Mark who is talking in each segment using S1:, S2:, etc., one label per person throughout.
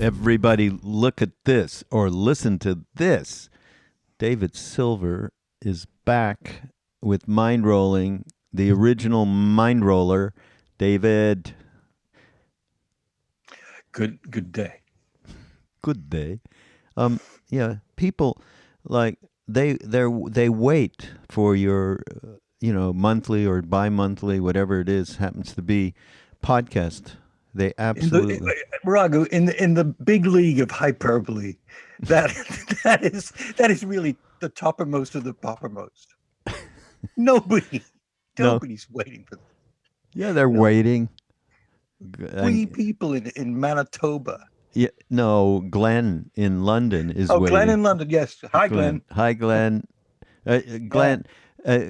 S1: Everybody look at this or listen to this. David Silver is back with Mindrolling, the original Mind Roller. David,
S2: Good day.
S1: good day. Yeah, people like they wait for your monthly or bi-monthly, whatever it is happens to be, podcast. They
S2: In the
S1: absolutely
S2: Raghu, in the big league of hyperbole, that that is really the toppermost of the poppermost. Nobody,
S1: no.
S2: nobody's waiting for that.
S1: Yeah, they're
S2: No,
S1: waiting.
S2: three
S1: And
S2: people in Manitoba.
S1: yeah, no, Glenn in London is
S2: Oh, Glenn
S1: waiting.
S2: in London. Yes. Hi,
S1: Glenn.
S2: Glenn.
S1: Hi, Glenn.
S2: Yeah.
S1: Glenn. Uh,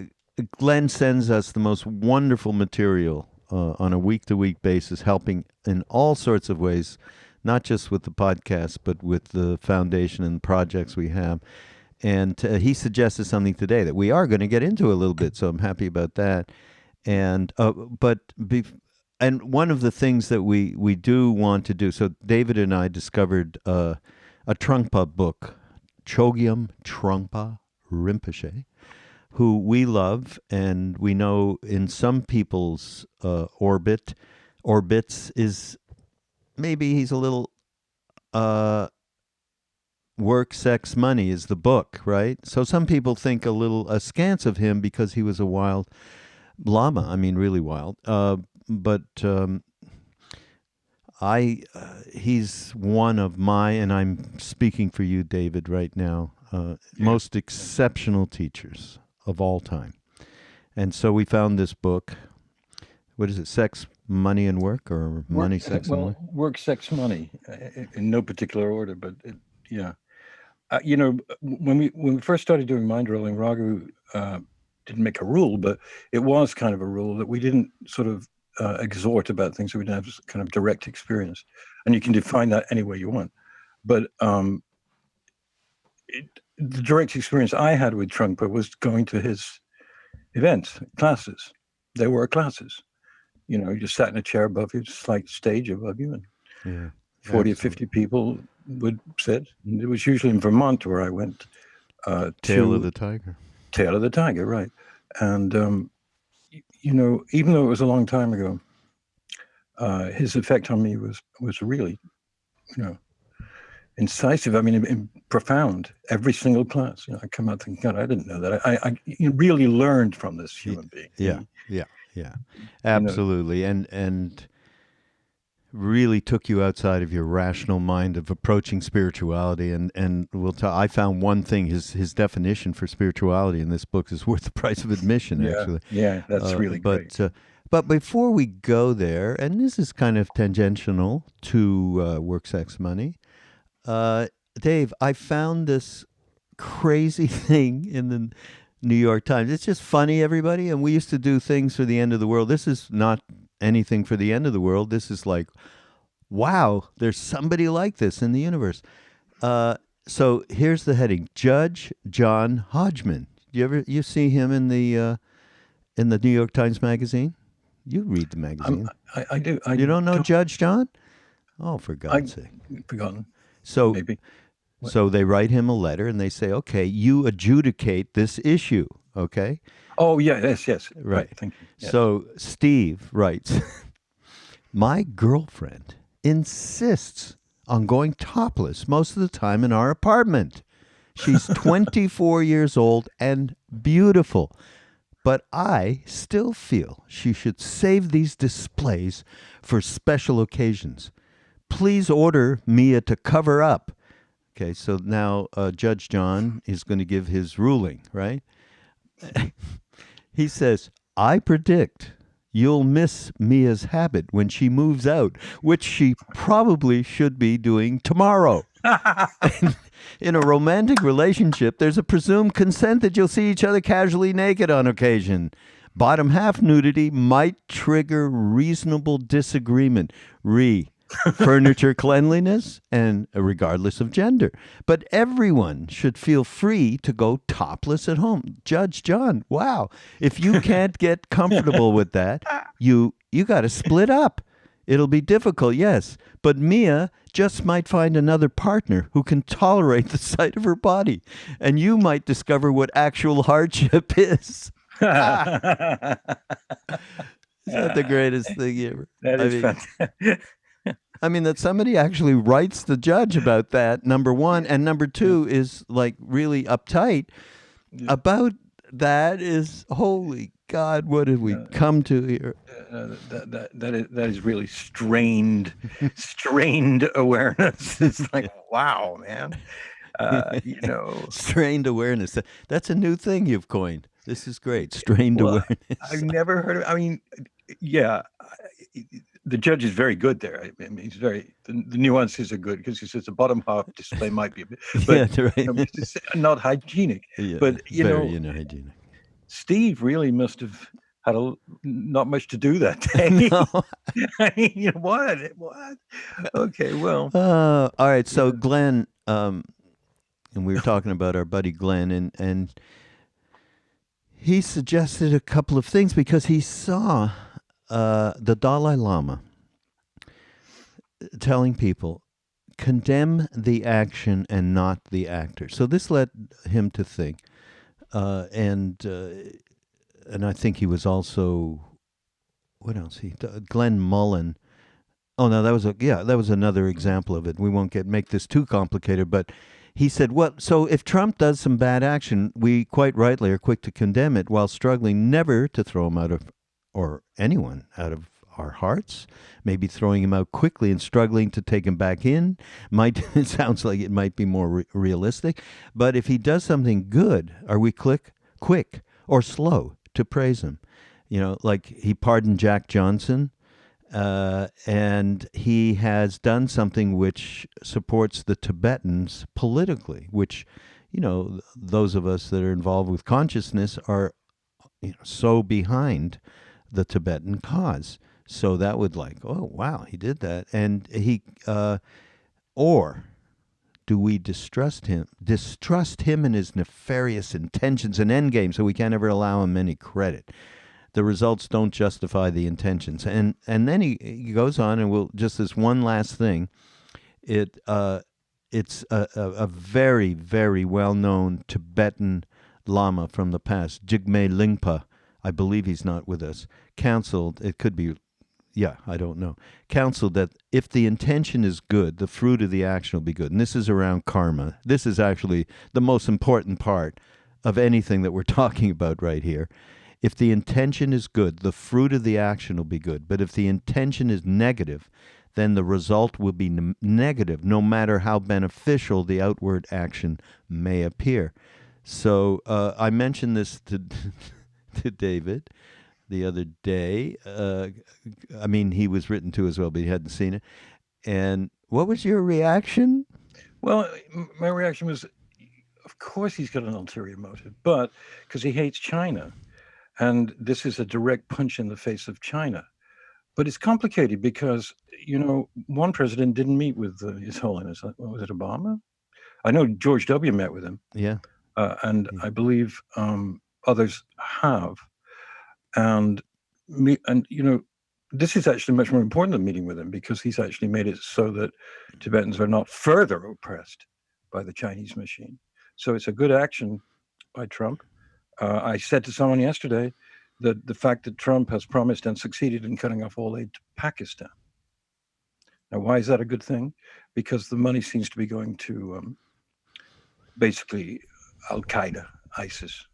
S1: Glenn sends us the most wonderful material on a week-to-week basis, helping in all sorts of ways, not just with the podcast, but with the foundation and projects we have. And he suggested something today that we are going to get into a little bit, so I'm happy about that. And and one of the things that we do want to do, so David and I discovered a Trungpa book, Chogyam Trungpa Rinpoche, who we love, and we know in some people's orbits is maybe he's a little work, sex, money is the book, right? So some people think a little askance of him because he was a wild Lama. I mean, really wild. But he's one of my, and I'm speaking for you, David, right now,
S2: Yeah.
S1: most exceptional teachers of all time. And so we found this book. What is it? Sex, Money, and Work, or
S2: Work.
S1: Money, Sex, and
S2: Well,
S1: Work?
S2: work, sex, money, in no particular order, but yeah. When we first started doing mind rolling, Raghu didn't make a rule, but it was kind of a rule that we didn't sort of exhort about things that we didn't have kind of direct experience, and you can define that any way you want. But the direct experience I had with Trungpa was going to his events, classes. They were classes. You just sat in a chair above you, just like stage above you, and
S1: Yeah,
S2: 40 or
S1: absolutely.
S2: 50 people would sit. And it was usually in Vermont where I went
S1: Tail of
S2: to
S1: the Tiger.
S2: Tail of the Tiger, right? And even though it was a long time ago, his effect on me was really, you know, incisive. I mean, profound. Every single class, I come out thinking, God, I didn't know that. I really learned from this
S1: Y-
S2: human being.
S1: Yeah, yeah, yeah,
S2: You know,
S1: absolutely. And really took you outside of your rational mind of approaching spirituality. And we'll tell. I found one thing: his definition for spirituality in this book is worth the price of admission.
S2: yeah,
S1: Actually,
S2: yeah, that's really great.
S1: but before we go there, and this is kind of tangential to work, sex, money. Uh, Dave, I found this crazy thing in the New York Times. It's just funny, everybody. And we used to do things for the end of the world. This is not anything for the end of the world. This is like, wow, there's somebody like this in the universe. So here's the heading: Judge John Hodgman. You see him in the New York Times magazine? You read the magazine.
S2: I do.
S1: You don't know
S2: don't.
S1: Judge John? Oh, for
S2: I
S1: God's sake!
S2: forgotten
S1: So
S2: maybe. What?
S1: So they write him a letter and they say, okay, you adjudicate this issue. Okay.
S2: Oh yeah, yes, right.
S1: Right.
S2: Thank you. Yes.
S1: So Steve writes, my girlfriend insists on going topless most of the time in our apartment. She's 24 years old and beautiful. But I still feel she should save these displays for special occasions. Please order Mia to cover up. Okay, so now Judge John is going to give his ruling, right? He says, I predict you'll miss Mia's habit when she moves out, which she probably should be doing tomorrow. In a romantic relationship, there's a presumed consent that you'll see each other casually naked on occasion. Bottom half nudity might trigger reasonable disagreement. Furniture cleanliness, and regardless of gender. But everyone should feel free to go topless at home. Judge John, wow. If you can't get comfortable with that, you got to split up. It'll be difficult, yes, but Mia just might find another partner who can tolerate the sight of her body, and you might discover what actual hardship is. Is that the greatest thing ever?
S2: That
S1: I
S2: is
S1: mean,
S2: fantastic.
S1: that somebody actually writes the judge about that, number one, and number two is like really uptight about that is holy God, what did we come to here?
S2: That is really strained awareness. It's like, wow, man.
S1: Strained awareness. That's a new thing you've coined. This is great. Strained awareness.
S2: I've never heard of. I mean, yeah, the judge is very good there. I mean, he's very the nuances are good because he says the bottom half display might be a bit, but
S1: right.
S2: It's not hygienic.
S1: Yeah,
S2: but
S1: very hygienic.
S2: Steve really must have had not much to do that day.
S1: No.
S2: I mean, what? Okay, well.
S1: All right. So Glenn, and we were talking about our buddy Glenn, and he suggested a couple of things because he saw the Dalai Lama telling people, condemn the action and not the actor. So this led him to think, and I think he was also, what else? Glenn Mullen. Oh no, that was another example of it. We won't make this too complicated, but he said, "Well, so if Trump does some bad action, we quite rightly are quick to condemn it while struggling never to throw him out of, or anyone out of our hearts. Maybe throwing him out quickly and struggling to take him back in it sounds like it might be more realistic. But if he does something good, are we quick or slow to praise him? Like he pardoned Jack Johnson." And he has done something which supports the Tibetans politically, which, those of us that are involved with consciousness are so behind the Tibetan cause. So that would oh, wow, he did that. And or do we distrust him and his nefarious intentions and endgame so we can't ever allow him any credit? The results don't justify the intentions. And then he goes on, and just this one last thing. It's a very, very well-known Tibetan Lama from the past, Jigme Lingpa. I believe he's not with us. Counseled, it could be, I don't know. Counseled that if the intention is good, the fruit of the action will be good. And this is around karma. This is actually the most important part of anything that we're talking about right here. If the intention is good, the fruit of the action will be good. But if the intention is negative, then the result will be negative, no matter how beneficial the outward action may appear. So I mentioned this to David the other day. He was written to as well, but he hadn't seen it. And what was your reaction?
S2: Well, my reaction was, of course he's got an ulterior motive, but because he hates China. And this is a direct punch in the face of China. But it's complicated because, one president didn't meet with His Holiness. What was it, Obama? I know George W. met with him.
S1: Yeah.
S2: And I believe others have. And this is actually much more important than meeting with him because he's actually made it so that Tibetans are not further oppressed by the Chinese machine. So it's a good action by Trump. I said to someone yesterday that the fact that Trump has promised and succeeded in cutting off all aid to Pakistan. Now, why is that a good thing? Because the money seems to be going to basically Al-Qaeda, ISIS,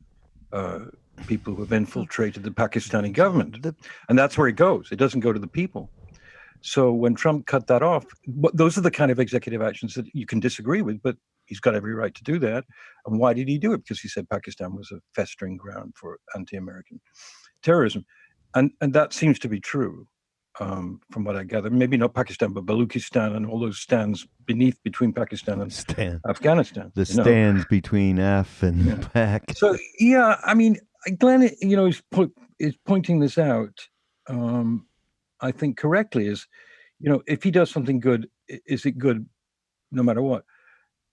S2: people who have infiltrated the Pakistani government. And that's where it goes. It doesn't go to the people. So when Trump cut that off, those are the kind of executive actions that you can disagree with, but he's got every right to do that. And why did he do it? Because he said Pakistan was a festering ground for anti-American terrorism. And that seems to be true, from what I gather. Maybe not Pakistan, but Baluchistan and all those stands between Pakistan and Afghanistan.
S1: The stands between Af and Pak.
S2: So, Glenn, is pointing this out, I think correctly, is, if he does something good, is it good no matter what?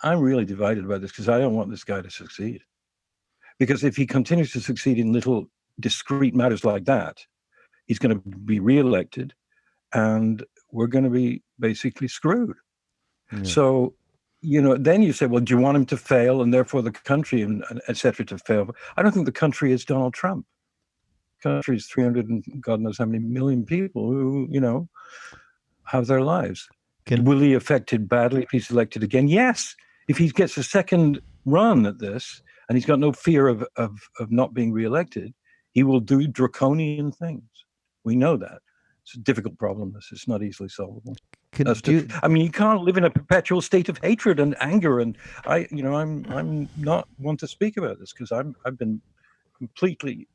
S2: I'm really divided about this because I don't want this guy to succeed. Because if he continues to succeed in little discrete matters like that, he's going to be reelected. and we're going to be basically screwed.
S1: Yeah.
S2: So, then you say, well, do you want him to fail and therefore the country and et cetera to fail? I don't think the country is Donald Trump. The country is 300 and God knows how many million people who, have their lives. Will he affected badly if he's elected again? Yes. If he gets a second run at this and he's got no fear of not being reelected, he will do draconian things. We know that. It's a difficult problem. It's not easily solvable. You can't live in a perpetual state of hatred and anger. And I'm not one to speak about this because I've been completely,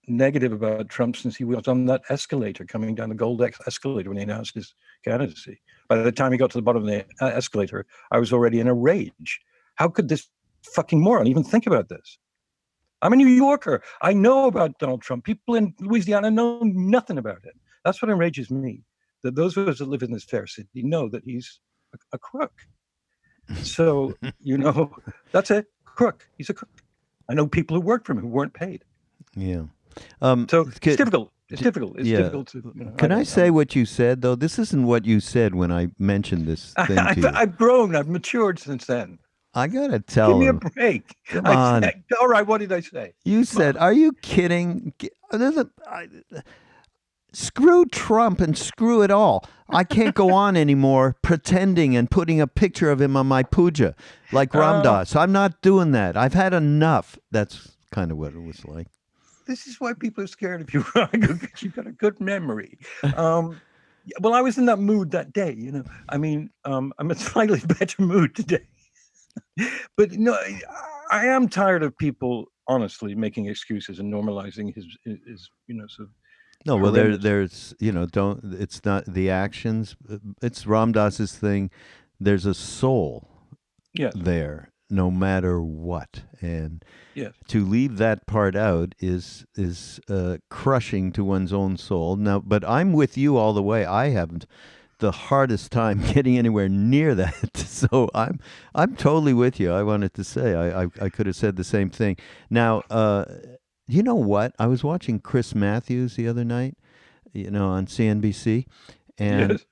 S2: negative about Trump since he was on that escalator coming down the gold escalator when he announced his candidacy. By the time he got to the bottom of the escalator, I was already in a rage. How could this fucking moron even think about this? I'm a New Yorker. I know about Donald Trump. People in Louisiana know nothing about him. That's what enrages me, that those of us that live in this fair city know that he's a crook. So, that's it. Crook. He's a crook. I know people who worked for him who weren't paid.
S1: Yeah.
S2: So it's difficult. It's difficult. It's difficult to.
S1: Can I say what you said though? This isn't what you said when I mentioned this thing to you.
S2: I've grown. I've matured since then.
S1: I gotta tell
S2: Give me a break.
S1: Come on.
S2: All right. What did I say?
S1: You said, "Are you kidding? Screw Trump and screw it all. I can't go on anymore pretending and putting a picture of him on my puja like Ram Dass. I'm not doing that. I've had enough." That's kind of what it was like.
S2: This is why people are scared of you, Raghu, because you've got a good memory. Well, I was in that mood that day, I'm in a slightly better mood today. But I am tired of people honestly making excuses and normalizing his sort of.
S1: No, well, there's it's not the actions. It's Ram Dass's thing. There's a soul there, no matter what, and to leave that part out is crushing to one's own soul. Now, but I'm with you all the way. I haven't the hardest time getting anywhere near that. So I'm totally with you. I wanted to say I could have said the same thing. Now, you know what? I was watching Chris Matthews the other night, on CNBC, and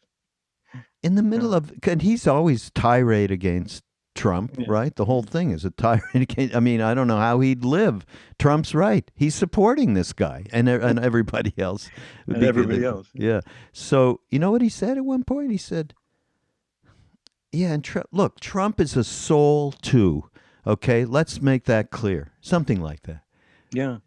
S1: in the middle of, and he's always tirade against Trump, right? The whole thing is a tirade against. I mean, I don't know how he'd live. Trump's right. He's supporting this guy and everybody else.
S2: And everybody else.
S1: Yeah. So you know what he said at one point? He said, "Yeah, and look, Trump is a soul too. Okay, let's make that clear. Something like that." Yeah.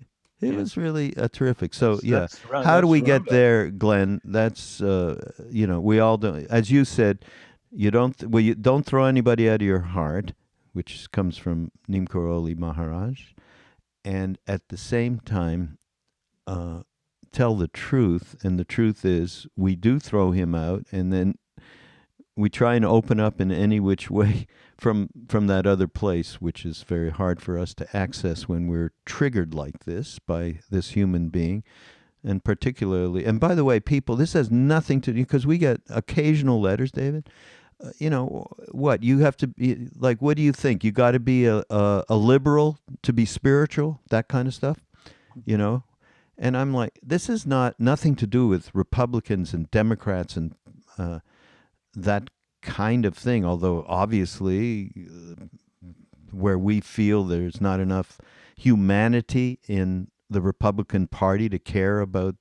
S1: It was really terrific. So, how do we get there, Glenn? That's, we all do. As you said, you don't throw anybody out of your heart, which comes from Neem Karoli Maharaj. And at the same time, tell the truth. And the truth is we do throw him out, and then we try and open up in any which way from that other place, which is very hard for us to access when we're triggered like this by this human being. And particularly, and by the way, people, this has nothing to do, because we get occasional letters, David. What you have to be like? What do you think? You got to be a liberal to be spiritual, that kind of stuff, And I'm like, this is nothing to do with Republicans and Democrats and that kind of thing, although obviously where we feel there's not enough humanity in the Republican Party to care about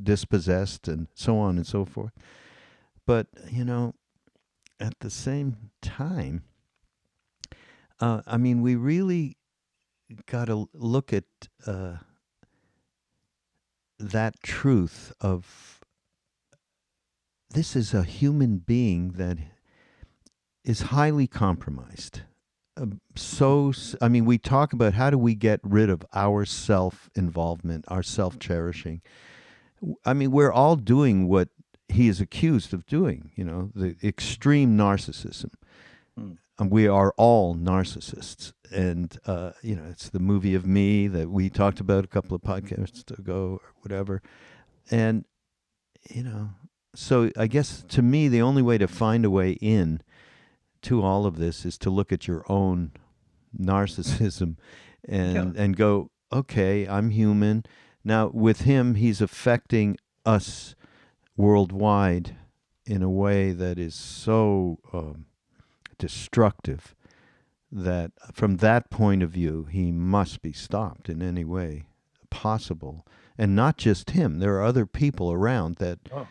S1: dispossessed and so on and so forth. But, at the same time, we really got to look at that truth of this is a human being that is highly compromised. We talk about how do we get rid of our self-involvement, our self-cherishing. We're all doing what he is accused of doing, the extreme narcissism. We are all narcissists. And, it's the movie of me that we talked about a couple of podcasts ago or whatever. And, so I guess to me, the only way to find a way in to all of this is to look at your own narcissism and go, okay, I'm human. Now, with him, he's affecting us worldwide in a way that is so destructive that from that point of view, he must be stopped in any way possible. And not just him. There are other people around that,
S2: Oh,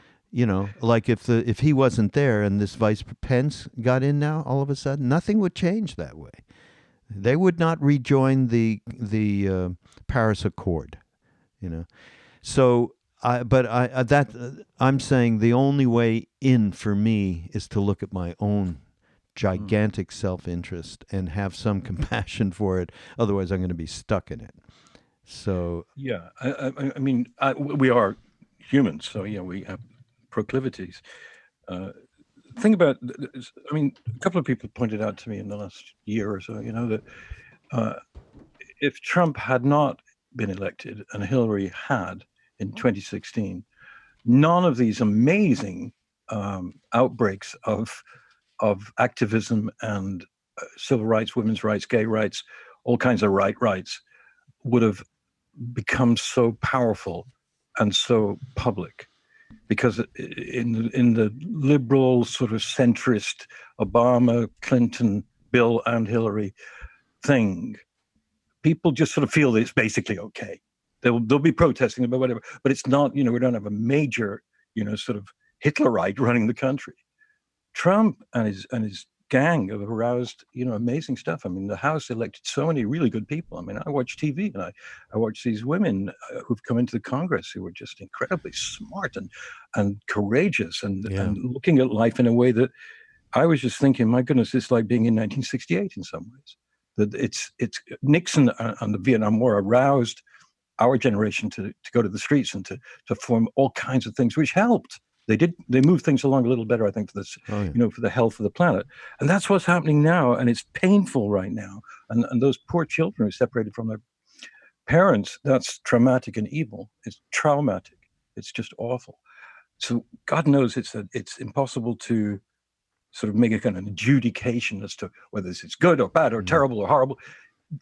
S1: like if he wasn't there and this Vice Pence got in now, all of a sudden, nothing would change that way. They would not rejoin the Paris Accord, you know. So I'm saying the only way in for me is to look at my own gigantic self-interest and have some compassion for it. Otherwise, I'm going to be stuck in it. So
S2: yeah. I mean, we are humans, so yeah, we have proclivities. Thing about, I mean, a couple of people pointed out to me in the last year or so, that if Trump had not been elected and Hillary had in 2016, none of these amazing outbreaks of activism and civil rights, women's rights, gay rights, all kinds of rights would have become so powerful and so public. Because in the liberal sort of centrist Obama, Clinton, Bill, and Hillary thing, people just sort of feel that it's basically okay. They'll be protesting about whatever, but it's not. We don't have a major, sort of Hitlerite running the country. Trump and his gang have aroused, amazing stuff. I mean, the House elected so many really good people. I mean, I watch TV and I watch these women who've come into the Congress who are just incredibly smart and courageous and looking at life in a way that I was just thinking, my goodness, it's like being in 1968 in some ways. That it's Nixon and the Vietnam War aroused our generation to go to the streets and to form all kinds of things, which helped. They moved things along a little better, I think, for this, for the health of the planet. And that's what's happening now. And it's painful right now. And those poor children who are separated from their parents, that's traumatic and evil. It's traumatic. It's just awful. So God knows it's impossible to sort of make a kind of adjudication as to whether this is good or bad or terrible or horrible.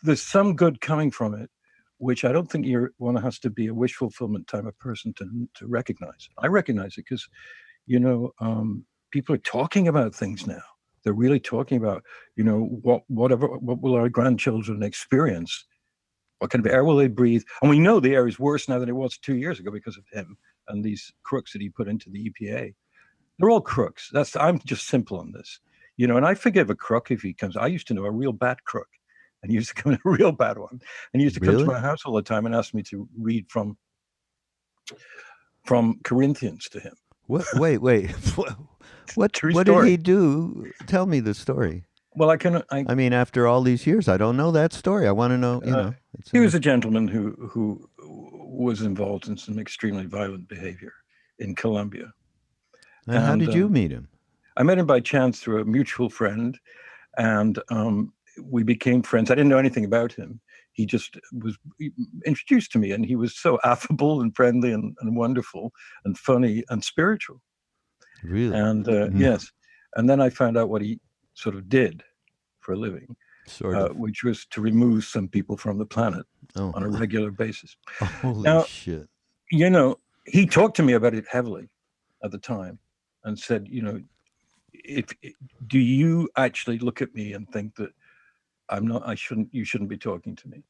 S2: There's some good coming from it, which I don't think one has to be a wish fulfillment type of person to recognize. I recognize it because, people are talking about things now. They're really talking about, what will our grandchildren experience? What kind of air will they breathe? And we know the air is worse now than it was 2 years ago because of him and these crooks that he put into the EPA. They're all crooks. I'm just simple on this, and I forgive a crook if he comes. I used to know a real bad crook. And he used to come in a real bad one. And he used to come to my house all the time and ask me to read from Corinthians to him.
S1: What? Wait. What did he do? Tell me the story.
S2: Well,
S1: I mean, after all these years, I don't know that story. I want to know.
S2: He was a gentleman who was involved in some extremely violent behavior in Colombia.
S1: And how did you meet him?
S2: I met him by chance through a mutual friend, and we became friends. I didn't know anything about him. He just was introduced to me, and he was so affable and friendly and wonderful and funny and spiritual.
S1: Really?
S2: And yes. And then I found out what he sort of did for a living, which was to remove some people from the planet on a regular basis.
S1: Holy shit.
S2: He talked to me about it heavily at the time and said, do you actually look at me and think that you shouldn't be talking to me?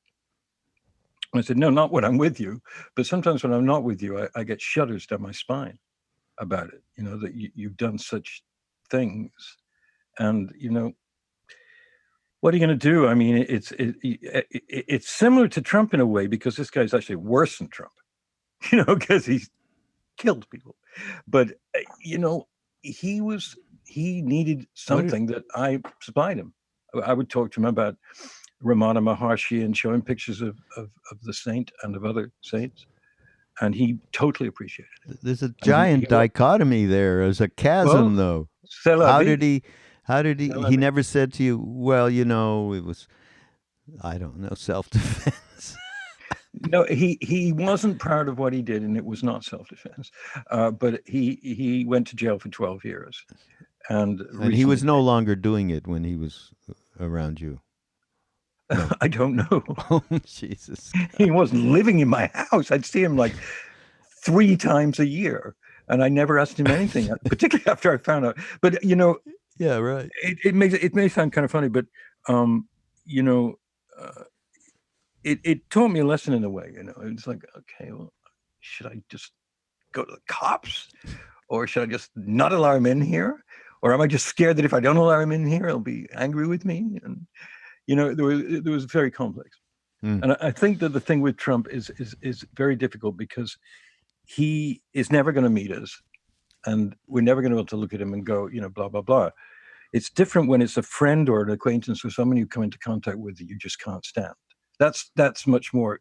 S2: And I said, no, not when I'm with you. But sometimes when I'm not with you, I get shudders down my spine about it, that you've done such things. And, what are you going to do? I mean, it's similar to Trump in a way, because this guy's actually worse than Trump, because he's killed people. But, he needed something that I supplied him. I would talk to him about Ramana Maharshi and show him pictures of the saint and of other saints. And he totally appreciated it.
S1: There's a giant dichotomy there. There's a chasm, though. How did he, he never said to you, well, it was, I don't know, self-defense.
S2: No, he wasn't proud of what he did, and it was not self-defense. But he went to jail for 12 years. And
S1: he was no longer doing it when he was around you. No.
S2: I don't know.
S1: Oh, Jesus.
S2: He wasn't living in my house. I'd see him like 3 times a year, and I never asked him anything, particularly after I found out. But
S1: Yeah, right.
S2: it may sound kind of funny, but you know, uh, it taught me a lesson in a way. It's like, okay, well, should I just go to the cops, or should I just not allow him in here, or am I just scared that if I don't allow him in here, he'll be angry with me? And there was very complex. And I think that the thing with Trump is very difficult because he is never going to meet us, and we're never going to be able to look at him and go, blah blah blah. It's different when it's a friend or an acquaintance or someone you come into contact with that you just can't stand. That's much more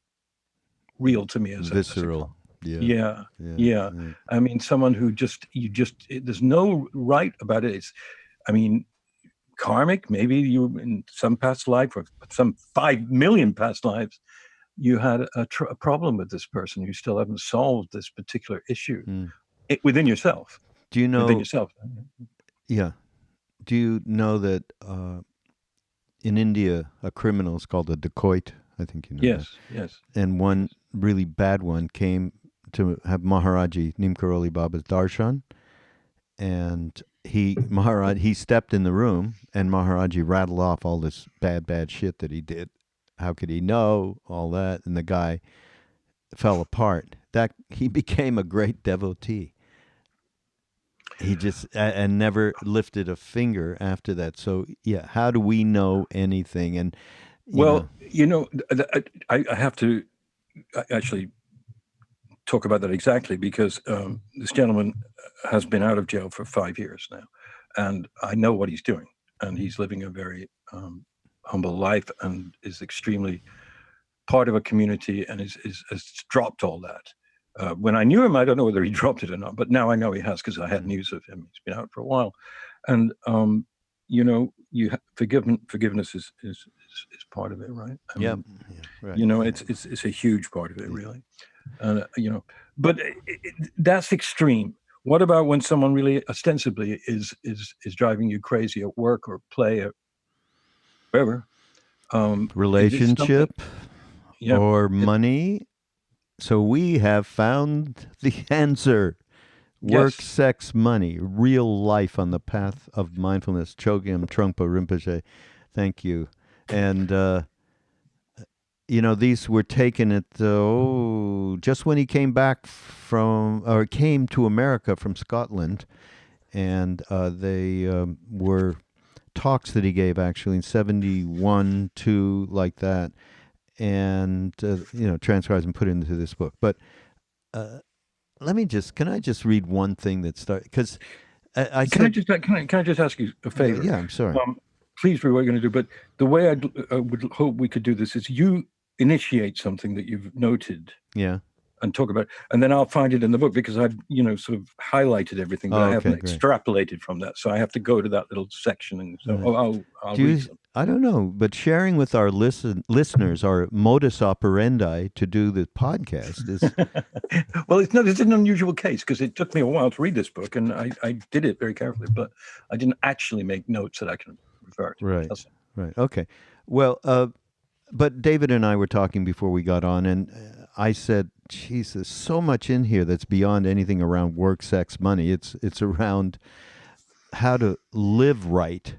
S2: real to me as
S1: visceral.
S2: Yeah. I mean, someone who there's no right about it. I mean, karmic. Maybe you in some past life or some 5 million past lives, you had a problem with this person. You still haven't solved this particular issue within yourself.
S1: Do you know?
S2: Within yourself.
S1: Yeah. Do you know that in India, a criminal is called a dacoit? I think you know that.
S2: Yes.
S1: And one really bad one came to have Maharaji Nimkaroli Baba's darshan, and he stepped in the room, and Maharaji rattled off all this bad shit that he did. How could he know all that? And the guy fell apart. That he became a great devotee. He just and never lifted a finger after that. So yeah, how do we know anything? And
S2: I have to actually talk about that exactly because this gentleman has been out of jail for 5 years now, and I know what he's doing, and he's living a very humble life and is extremely part of a community and has dropped all that. When I knew him, I don't know whether he dropped it or not, but now I know he has because I had news of him. He's been out for a while, and forgiveness is part of it, right?
S1: Right.
S2: It's a huge part of it, really, and but that's extreme. What about when someone really ostensibly is driving you crazy at work or play or wherever?
S1: Relationship or money. So we have found the answer. Work, sex, money, real life on the path of mindfulness. Chogyam Trungpa Rinpoche. Thank you. And, these were taken at, just when he came back came to America from Scotland. And they were talks that he gave actually in 71, 2, like that. And, transcribed and put into this book. But, can I just read one thing that started? Because
S2: can I just ask you a favor?
S1: Yeah, I'm sorry.
S2: Please read what you're going to do. But the way I would hope we could do this is you initiate something that you've noted.
S1: Yeah.
S2: And talk about it. And then I'll find it in the book because I've, sort of highlighted everything, but I haven't extrapolated from that. So I have to go to that little section. And so I'll read something.
S1: I don't know, but sharing with our listeners our modus operandi to do the podcast is...
S2: Well, it's an unusual case because it took me a while to read this book, and I did it very carefully, but I didn't actually make notes that I can refer to.
S1: Right. Okay. Well, but David and I were talking before we got on, and I said, "Geez, there's so much in here that's beyond anything around work, sex, money. It's around how to live right."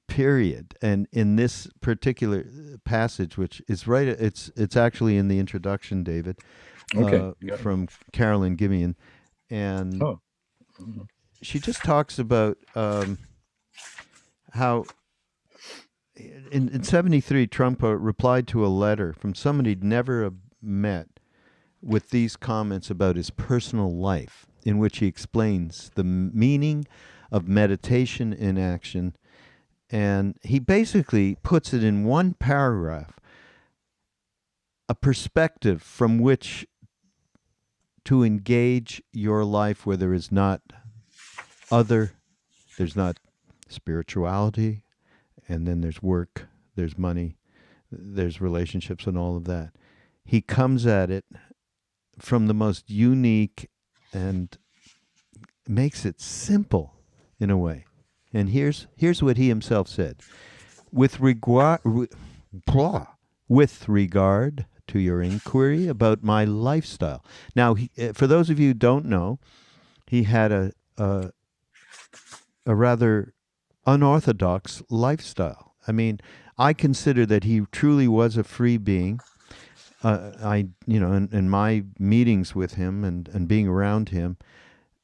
S1: Period. And in this particular passage, which is right, it's actually in the introduction, David, from Carolyn Gibeon, and she just talks about how in 73, Trungpa replied to a letter from somebody he'd never met with these comments about his personal life, in which he explains the meaning of meditation in action. And he basically puts it in one paragraph, a perspective from which to engage your life where there is not there's not spirituality, and then there's work, there's money, there's relationships and all of that. He comes at it from the most unique and makes it simple in a way. And here's what he himself said. With regard with regard to your inquiry about my lifestyle. Now, for those of you who don't know, he had a rather unorthodox lifestyle. I mean, I consider that he truly was a free being. In my meetings with him and being around him,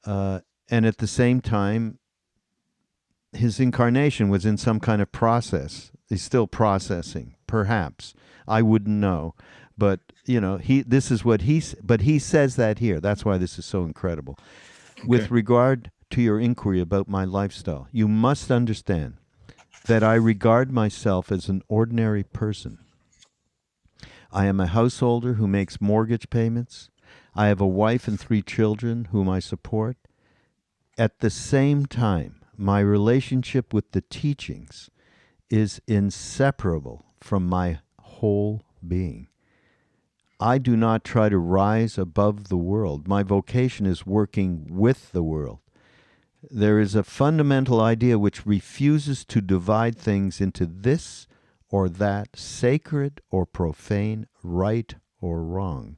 S1: and at the same time, his incarnation was in some kind of process. He's still processing, perhaps. I wouldn't know, but this is what but he says that here. That's why this is so incredible.
S2: Okay.
S1: With regard to your inquiry about my lifestyle, you must understand that I regard myself as an ordinary person. I am a householder who makes mortgage payments. I have a wife and 3 children whom I support. At the same time, my relationship with the teachings is inseparable from my whole being. I do not try to rise above the world. My vocation is working with the world. There is a fundamental idea which refuses to divide things into this or that, sacred or profane, right or wrong.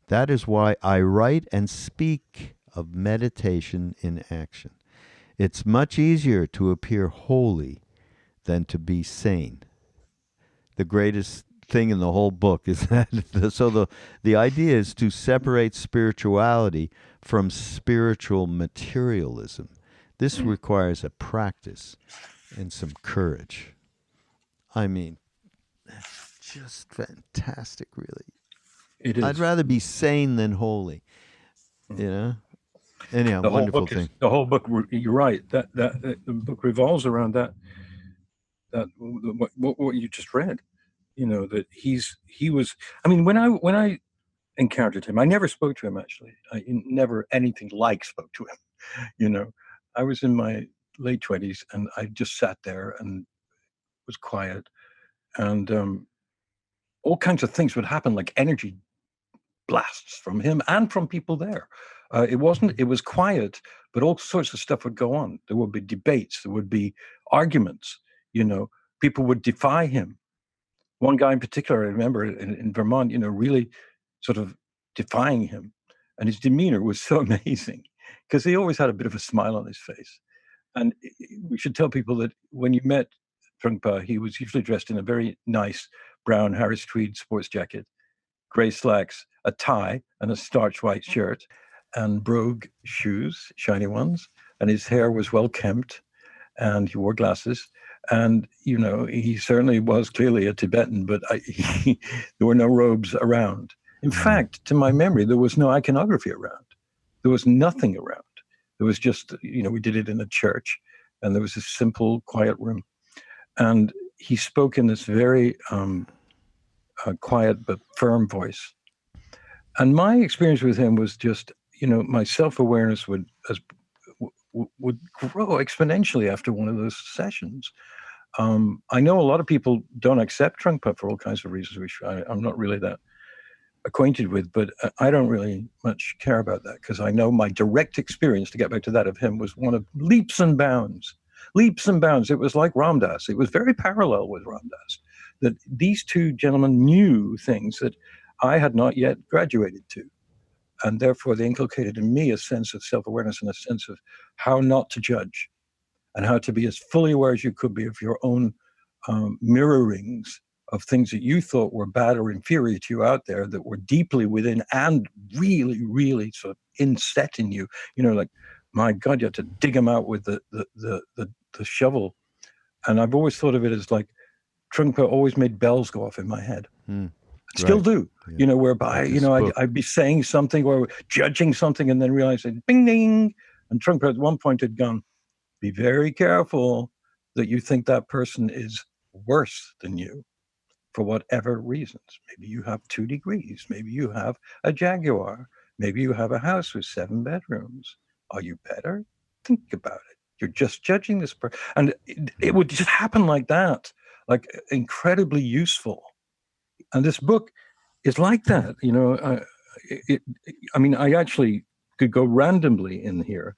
S1: That is why I write and speak of meditation in action. It's much easier to appear holy than to be sane. The greatest thing in the whole book is that the idea is to separate spirituality from spiritual materialism. This requires a practice and some courage. I mean, that's just fantastic, really.
S2: It is.
S1: I'd rather be sane than holy, Anyhow, wonderful thing.
S2: The whole book. You're right. That the book revolves around that. What you just read. That he was. I mean, when I encountered him, I never spoke to him actually. I never anything like spoke to him. I was in my late 20s and I just sat there and was quiet, and all kinds of things would happen, like energy blasts from him and from people there. It was quiet, but all sorts of stuff would go on. There would be debates, there would be arguments, people would defy him. One guy in particular, I remember in Vermont, really sort of defying him. And his demeanor was so amazing because he always had a bit of a smile on his face. And we should tell people that when you met Trungpa, he was usually dressed in a very nice brown Harris tweed sports jacket, gray slacks, a tie, and a starched white shirt, and brogue shoes, shiny ones. And his hair was well kempt, and he wore glasses. And, he certainly was clearly a Tibetan, but there were no robes around. In fact, to my memory, there was no iconography around. There was nothing around. There was just, we did it in a church, and there was a simple, quiet room. And he spoke in this very quiet but firm voice. And my experience with him was just, my self-awareness would grow exponentially after one of those sessions. I know a lot of people don't accept Trungpa for all kinds of reasons, which I'm not really that acquainted with, but I don't really much care about that because I know my direct experience, to get back to that, of him was one of leaps and bounds. Leaps and bounds. It was like Ram Dass. It was very parallel with Ram Dass, that these two gentlemen knew things that I had not yet graduated to. And therefore, they inculcated in me a sense of self-awareness and a sense of how not to judge and how to be as fully aware as you could be of your own mirrorings of things that you thought were bad or inferior to you out there that were deeply within and really, really sort of inset in you. Like, my God, you had to dig them out with the shovel. And I've always thought of it as like Trungpa always made bells go off in my head. Still do, whereby, I'd be saying something or judging something and then realizing, bing, ding. And Trungpa at one point had gone, be very careful that you think that person is worse than you for whatever reasons. Maybe you have 2 degrees. Maybe you have a Jaguar. Maybe you have a house with 7 bedrooms. Are you better? Think about it. You're just judging this person. And it would just happen like that, like incredibly useful. And this book is like that. I actually could go randomly in here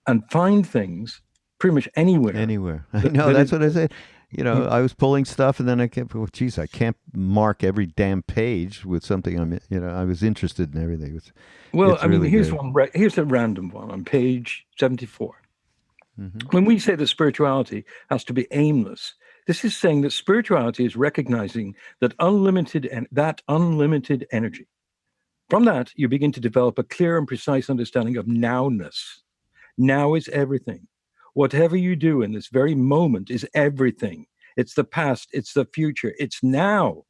S2: and find things pretty much anywhere.
S1: I know, that's what I said. I was pulling stuff, and then I kept, well, geez, I can't mark every damn page with something I was interested in everything.
S2: Well,
S1: It's
S2: I mean,
S1: really
S2: here's
S1: great.
S2: here's a random one on page 74.
S1: Hmm.
S2: When we say that spirituality has to be aimless, this is saying that spirituality is recognizing that unlimited energy. From that, you begin to develop a clear and precise understanding of nowness. Now is everything. Whatever you do in this very moment is everything. It's the past, it's the future, it's now.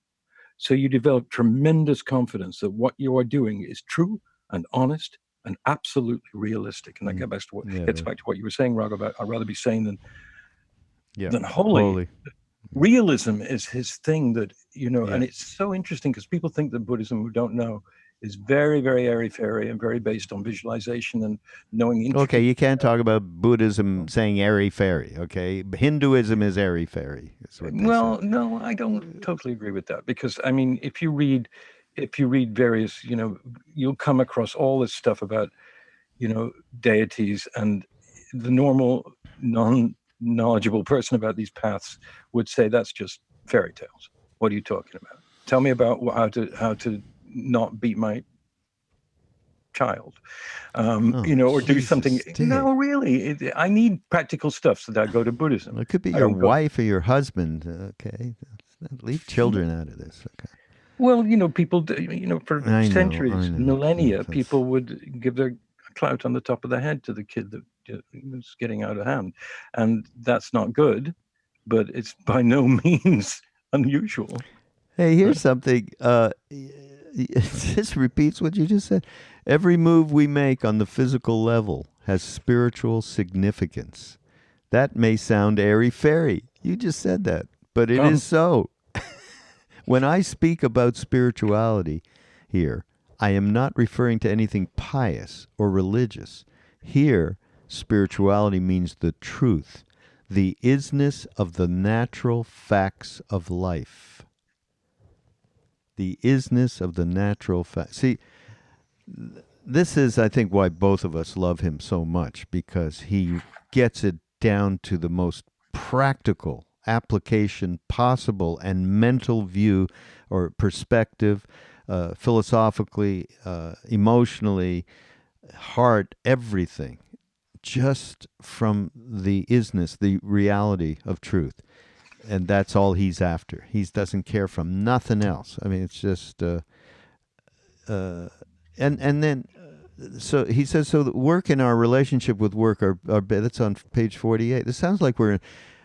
S2: So you develop tremendous confidence that what you are doing is true and honest and absolutely realistic. And that
S1: Mm. Yeah,
S2: gets back to what you were saying, Raghu, about I'd rather be sane
S1: yeah,
S2: than holy.
S1: holy.
S2: Realism is his thing that,
S1: Yeah.
S2: and it's so interesting because people think that Buddhism, who don't know, is very, very airy-fairy and very based on visualization and knowing
S1: Okay,
S2: intricate.
S1: you can't talk about Buddhism saying airy fairy. Okay, Hinduism is airy fairy. Is what they say.
S2: Well, no, I don't totally agree with that because I mean, if you read various, you'll come across all this stuff about, deities, and the normal non-knowledgeable person about these paths would say that's just fairy tales. What are you talking about? Tell me about how to not beat my child,
S1: Oh,
S2: or do something.
S1: Jesus, Dave.
S2: No, really, I need practical stuff, so that I go to Buddhism.
S1: It could be
S2: I
S1: your
S2: don't go.
S1: wife or your husband. Okay, leave children out of this. Okay.
S2: Well, people, for
S1: I
S2: centuries,
S1: know.
S2: millennia,
S1: That's
S2: people would give their clout on the top of the head to the kid that was getting out of hand. And that's not good, but it's by no means unusual.
S1: Hey,
S2: Right?
S1: here's something. This repeats what you just said. Every move we make on the physical level has spiritual significance. That may sound airy fairy. You just said that, but it is so. When I speak about spirituality here, I am not referring to anything pious or religious. Here, spirituality means the truth, the isness of the natural facts of life. The isness of the natural facts. See, this is, I think, why both of us love him so much, because he gets it down to the most practical application possible and mental view or perspective, philosophically, emotionally, heart, everything, just from the isness, the reality of truth. And that's all he's after. He doesn't care from nothing else. I mean, it's just, and then so he says, so the work in our relationship with work are that's on page 48. This sounds like we're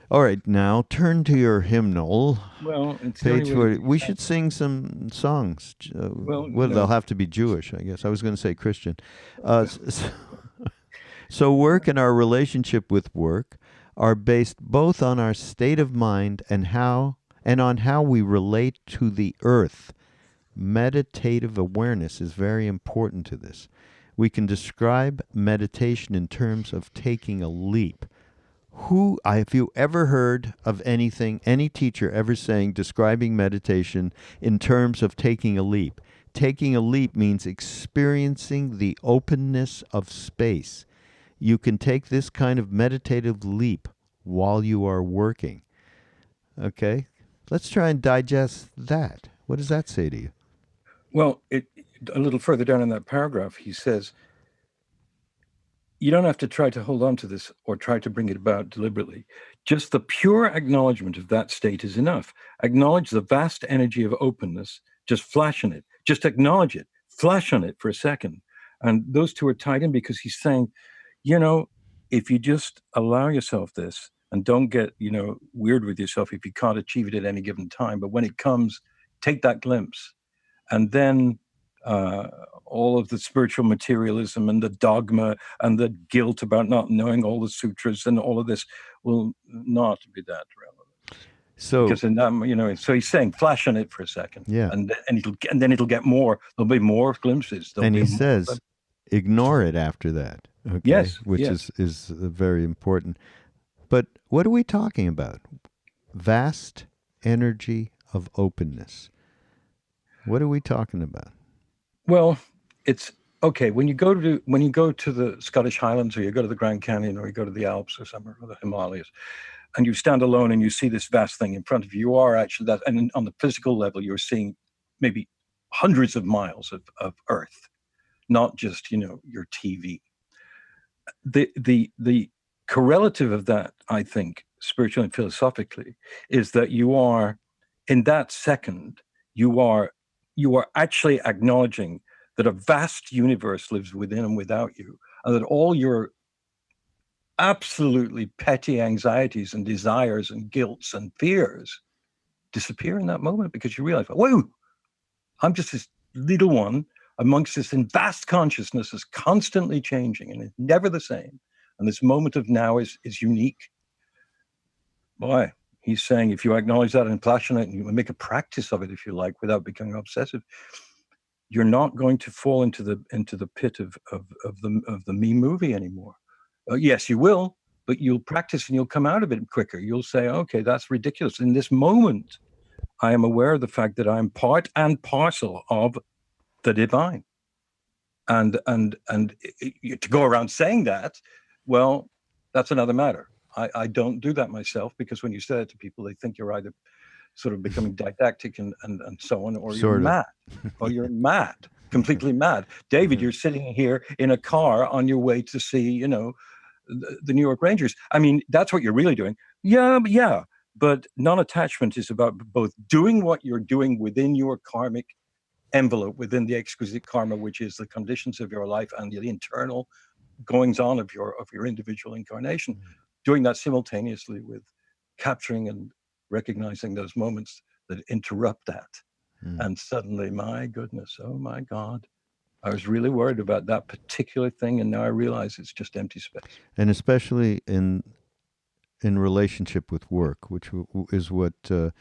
S1: all right. Now turn to your hymnal,
S2: Well, it's the only
S1: page
S2: way.
S1: 40. We should sing some songs.
S2: Well,
S1: Well, they'll have to be Jewish, I guess. I was going to say Christian. So work and our relationship with work are based both on our state of mind and on how we relate to the earth. Meditative awareness is very important to this. We can describe meditation in terms of taking a leap. Have you ever heard of any teacher ever describing meditation in terms of taking a leap? Taking a leap means experiencing the openness of space. You can take this kind of meditative leap while you are working. Okay? Let's try and digest that. What does that say to you?
S2: Well, a little further down in that paragraph, he says, you don't have to try to hold on to this or try to bring it about deliberately. Just the pure acknowledgement of that state is enough. Acknowledge the vast energy of openness, just flash on it. Just acknowledge it, flash on it for a second. And those two are tied in because he's saying, if you just allow yourself this and don't get, weird with yourself if you can't achieve it at any given time, but when it comes, take that glimpse. And then all of the spiritual materialism and the dogma and the guilt about not knowing all the sutras and all of this will not be that relevant.
S1: So,
S2: Because so he's saying flash on it for a second,
S1: yeah.
S2: and then it'll get more. There'll be more glimpses.
S1: And he says, ignore it after that. Okay,
S2: yes,
S1: which
S2: yes.
S1: is very important. But what are we talking about? Vast energy of openness. What are we talking about?
S2: Well, it's okay, when you go to the Scottish Highlands, or you go to the Grand Canyon, or you go to the Alps, or somewhere, or the Himalayas, and you stand alone and you see this vast thing in front of you, you are actually that. And on the physical level, you're seeing maybe hundreds of miles of Earth, not just, your TV. The correlative of that, I think, spiritually and philosophically, is that you are, in that second, you are actually acknowledging that a vast universe lives within and without you, and that all your absolutely petty anxieties and desires and guilts and fears disappear in that moment, because you realize, whoa, I'm just this little one amongst this vast consciousness is constantly changing and it's never the same. And this moment of now is unique. Boy, he's saying, if you acknowledge that and passion it, and you make a practice of it, if you like, without becoming obsessive, you're not going to fall into the pit of the me movie anymore. Yes, you will, but you'll practice and you'll come out of it quicker. You'll say, okay, that's ridiculous. In this moment, I am aware of the fact that I'm part and parcel of the divine. And to go around saying that, well, that's another matter. I don't do that myself, because when you say that to people, they think you're either sort of becoming didactic and so on, or you're mad, or you're mad, completely mad. David, you're sitting here in a car on your way to see, the New York Rangers. I mean, that's what you're really doing. Yeah. But non-attachment is about both doing what you're doing within your karmic envelope, within the exquisite karma, which is the conditions of your life and the internal goings on of your individual incarnation, doing that simultaneously with capturing and recognizing those moments that interrupt that. And suddenly, my goodness, oh my God, I was really worried about that particular thing, and now I realize it's just empty space.
S1: And especially in relationship with work, which is what, of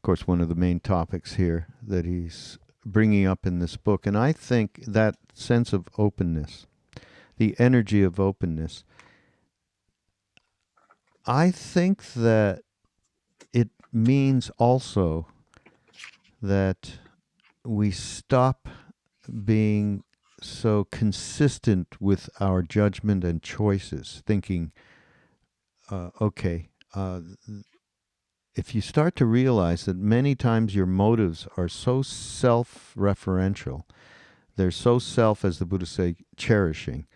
S1: course, one of the main topics here that he's bringing up in this book. And I think that sense of openness, the energy of openness, I think that it means also that we stop being so consistent with our judgment and choices, thinking, if you start to realize that many times your motives are so self-referential, they're so self, as the Buddha say, cherishing,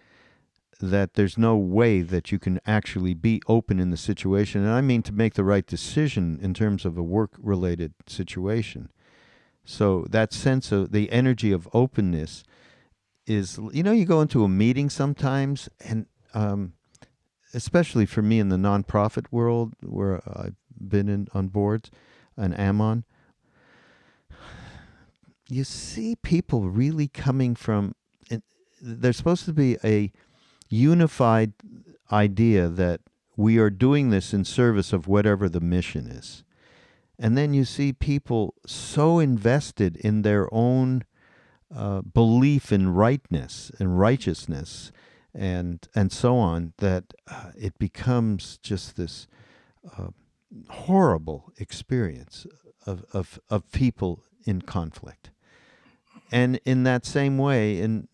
S1: that there's no way that you can actually be open in the situation. And I mean to make the right decision in terms of a work-related situation. So that sense of the energy of openness is, you go into a meeting sometimes, and especially for me in the nonprofit world where I've been on boards and am on, you see people really coming from, there's supposed to be a unified idea that we are doing this in service of whatever the mission is. And then you see people so invested in their own belief in rightness and righteousness and so on, that it becomes just this horrible experience of people in conflict. And in that same way, in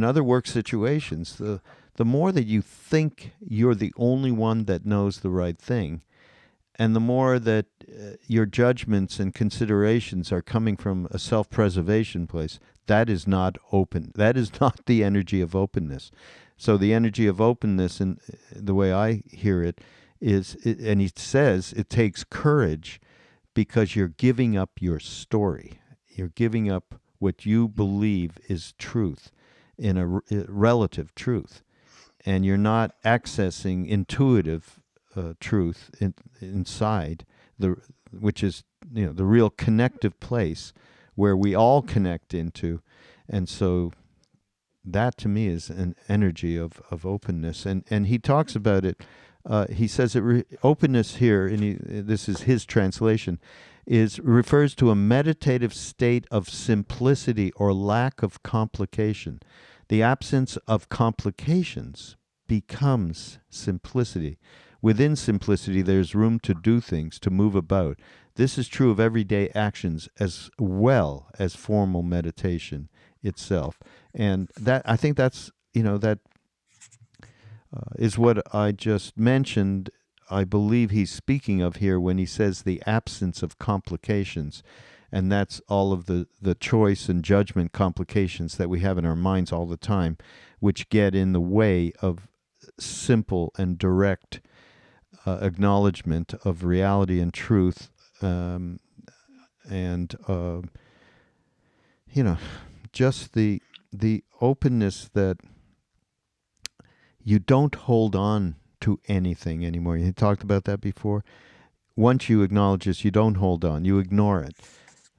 S1: other work situations, the more that you think you're the only one that knows the right thing, and the more that your judgments and considerations are coming from a self-preservation place, that is not open. That is not the energy of openness. So the energy of openness, and the way I hear it, and he says it takes courage, because you're giving up your story. You're giving up what you believe is truth, in a relative truth, and you're not accessing intuitive truth inside, which is the real connective place where we all connect into. And so that to me is an energy of openness, and he talks about it. He says openness here, and this is his translation, refers to a meditative state of simplicity or lack of complication. The absence of complications becomes simplicity. Within simplicity, there's room to do things, to move about. This is true of everyday actions as well as formal meditation itself. And that, I think that's, that is what I just mentioned. I believe he's speaking of here when he says the absence of complications. And that's all of the choice and judgment complications that we have in our minds all the time, which get in the way of simple and direct acknowledgement of reality and truth. And just the openness that you don't hold on to anything anymore. You talked about that before. Once you acknowledge this, you don't hold on, you ignore it.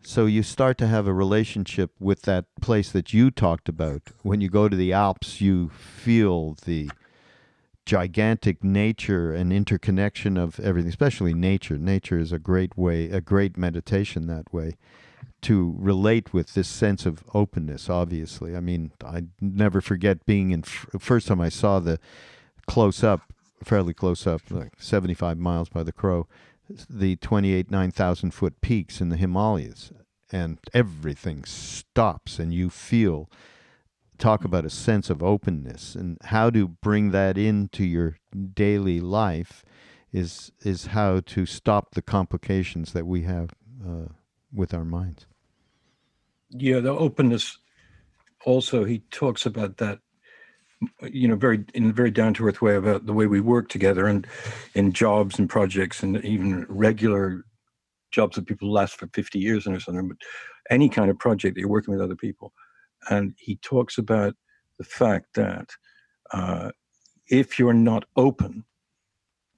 S1: So you start to have a relationship with that place that you talked about. When you go to the Alps, you feel the gigantic nature and interconnection of everything, especially nature. Nature is a great way, a great meditation that way, to relate with this sense of openness, obviously. I mean, I never forget being in, first time I saw the close up, fairly close up, like 75 miles by the crow, the 9,000 foot peaks in the Himalayas. And everything stops and you feel, talk about a sense of openness, and how to bring that into your daily life is how to stop the complications that we have with our minds.
S2: Yeah, the openness. Also, he talks about that, very in a very down to earth way about the way we work together, and in jobs and projects, and even regular jobs that people last for 50 years or something. But any kind of project that you're working with other people, and he talks about the fact that if you're not open,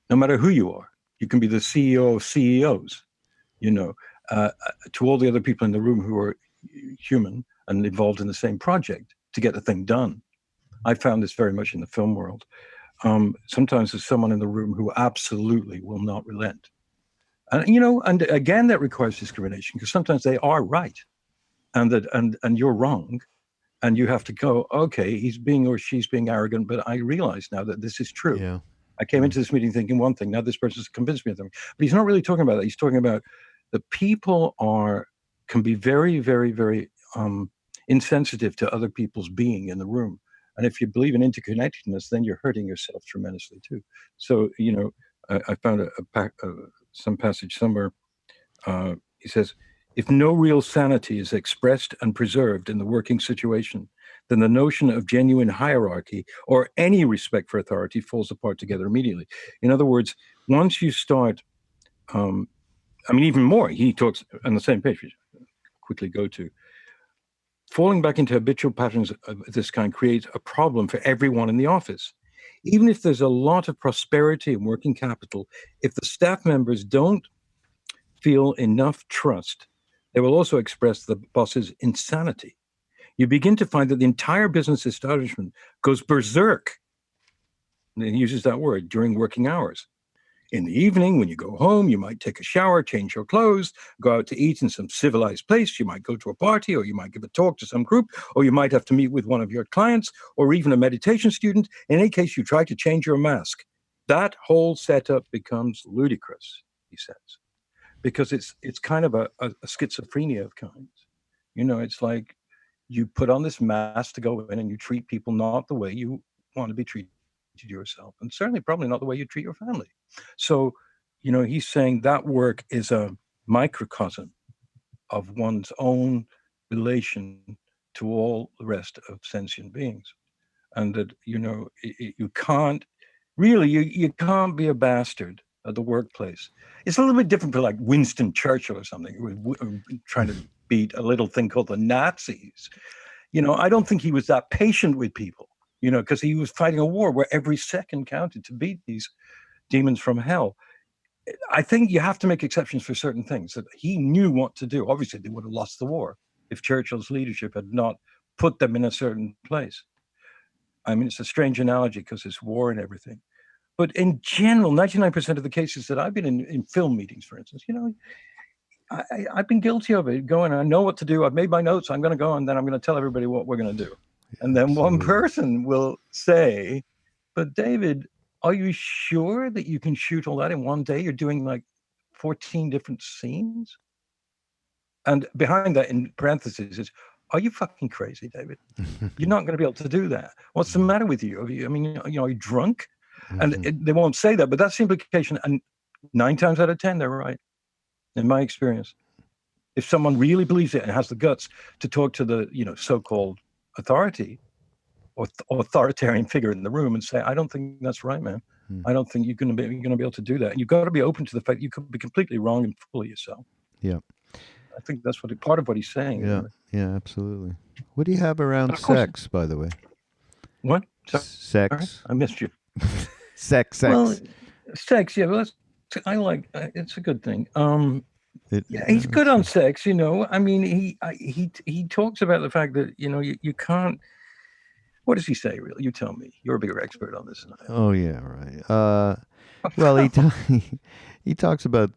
S2: no matter who you are, you can be the CEO of CEOs, to all the other people in the room who are human and involved in the same project to get the thing done. I found this very much in the film world. Sometimes there's someone in the room who absolutely will not relent. And again, that requires discrimination, because sometimes they are right and you're wrong. And you have to go, okay, he's being or she's being arrogant, but I realize now that this is true.
S1: Yeah.
S2: I came into this meeting thinking one thing. Now this person's convinced me of something. But he's not really talking about that. He's talking about the people can be very, very, very insensitive to other people's being in the room. And if you believe in interconnectedness, then you're hurting yourself tremendously too. So, I found some passage somewhere. He says, if no real sanity is expressed and preserved in the working situation, then the notion of genuine hierarchy or any respect for authority falls apart together immediately. In other words, once you start, even more, he talks on the same page, which I'll quickly go to, falling back into habitual patterns of this kind creates a problem for everyone in the office. Even if there's a lot of prosperity and working capital, if the staff members don't feel enough trust, they will also express the boss's insanity. You begin to find that the entire business establishment goes berserk, and he uses that word, during working hours. In the evening, when you go home, you might take a shower, change your clothes, go out to eat in some civilized place. You might go to a party, or you might give a talk to some group, or you might have to meet with one of your clients, or even a meditation student. In any case, you try to change your mask. That whole setup becomes ludicrous, he says, because it's kind of a schizophrenia of kinds. It's like you put on this mask to go in and you treat people not the way you want to be treated yourself, and certainly probably not the way you treat your family. So, he's saying that work is a microcosm of one's own relation to all the rest of sentient beings. And that, you can't really, you can't be a bastard at the workplace. It's a little bit different for like Winston Churchill or something, who was trying to beat a little thing called the Nazis. I don't think he was that patient with people, because he was fighting a war where every second counted to beat these demons from hell. I think you have to make exceptions for certain things. That he knew what to do. Obviously, they would have lost the war if Churchill's leadership had not put them in a certain place. I mean, it's a strange analogy because it's war and everything. But in general, 99% of the cases that I've been in film meetings, for instance, I've been guilty of it. Going, I know what to do. I've made my notes. I'm going to go, and then I'm going to tell everybody what we're going to do. And then one person will say, but David, are you sure that you can shoot all that in one day? You're doing like 14 different scenes. And behind that, in parentheses, is, are you fucking crazy, David? You're not going to be able to do that. What's the matter with you? I mean, are you drunk? And they won't say that, but that's the implication. And 9 times out of 10, they're right, in my experience. If someone really believes it and has the guts to talk to the, so-called authority or authoritarian figure in the room and say, I don't think that's right, man. I don't think you're going to be able to do that. And you've got to be open to the fact you could be completely wrong and full of yourself.
S1: Yeah.
S2: I think that's part of what he's saying.
S1: Yeah.
S2: Really.
S1: Yeah, absolutely. What do you have around sex, by the way?
S2: What?
S1: Sex.
S2: Sorry? I missed you.
S1: Sex.
S2: Well, sex. Yeah, well, I like. It's a good thing. He's good on sex. I mean, he talks about the fact that you can't. What does he say? Really, you tell me. You're a bigger expert on this than I am.
S1: Oh yeah, right. Well, he talks about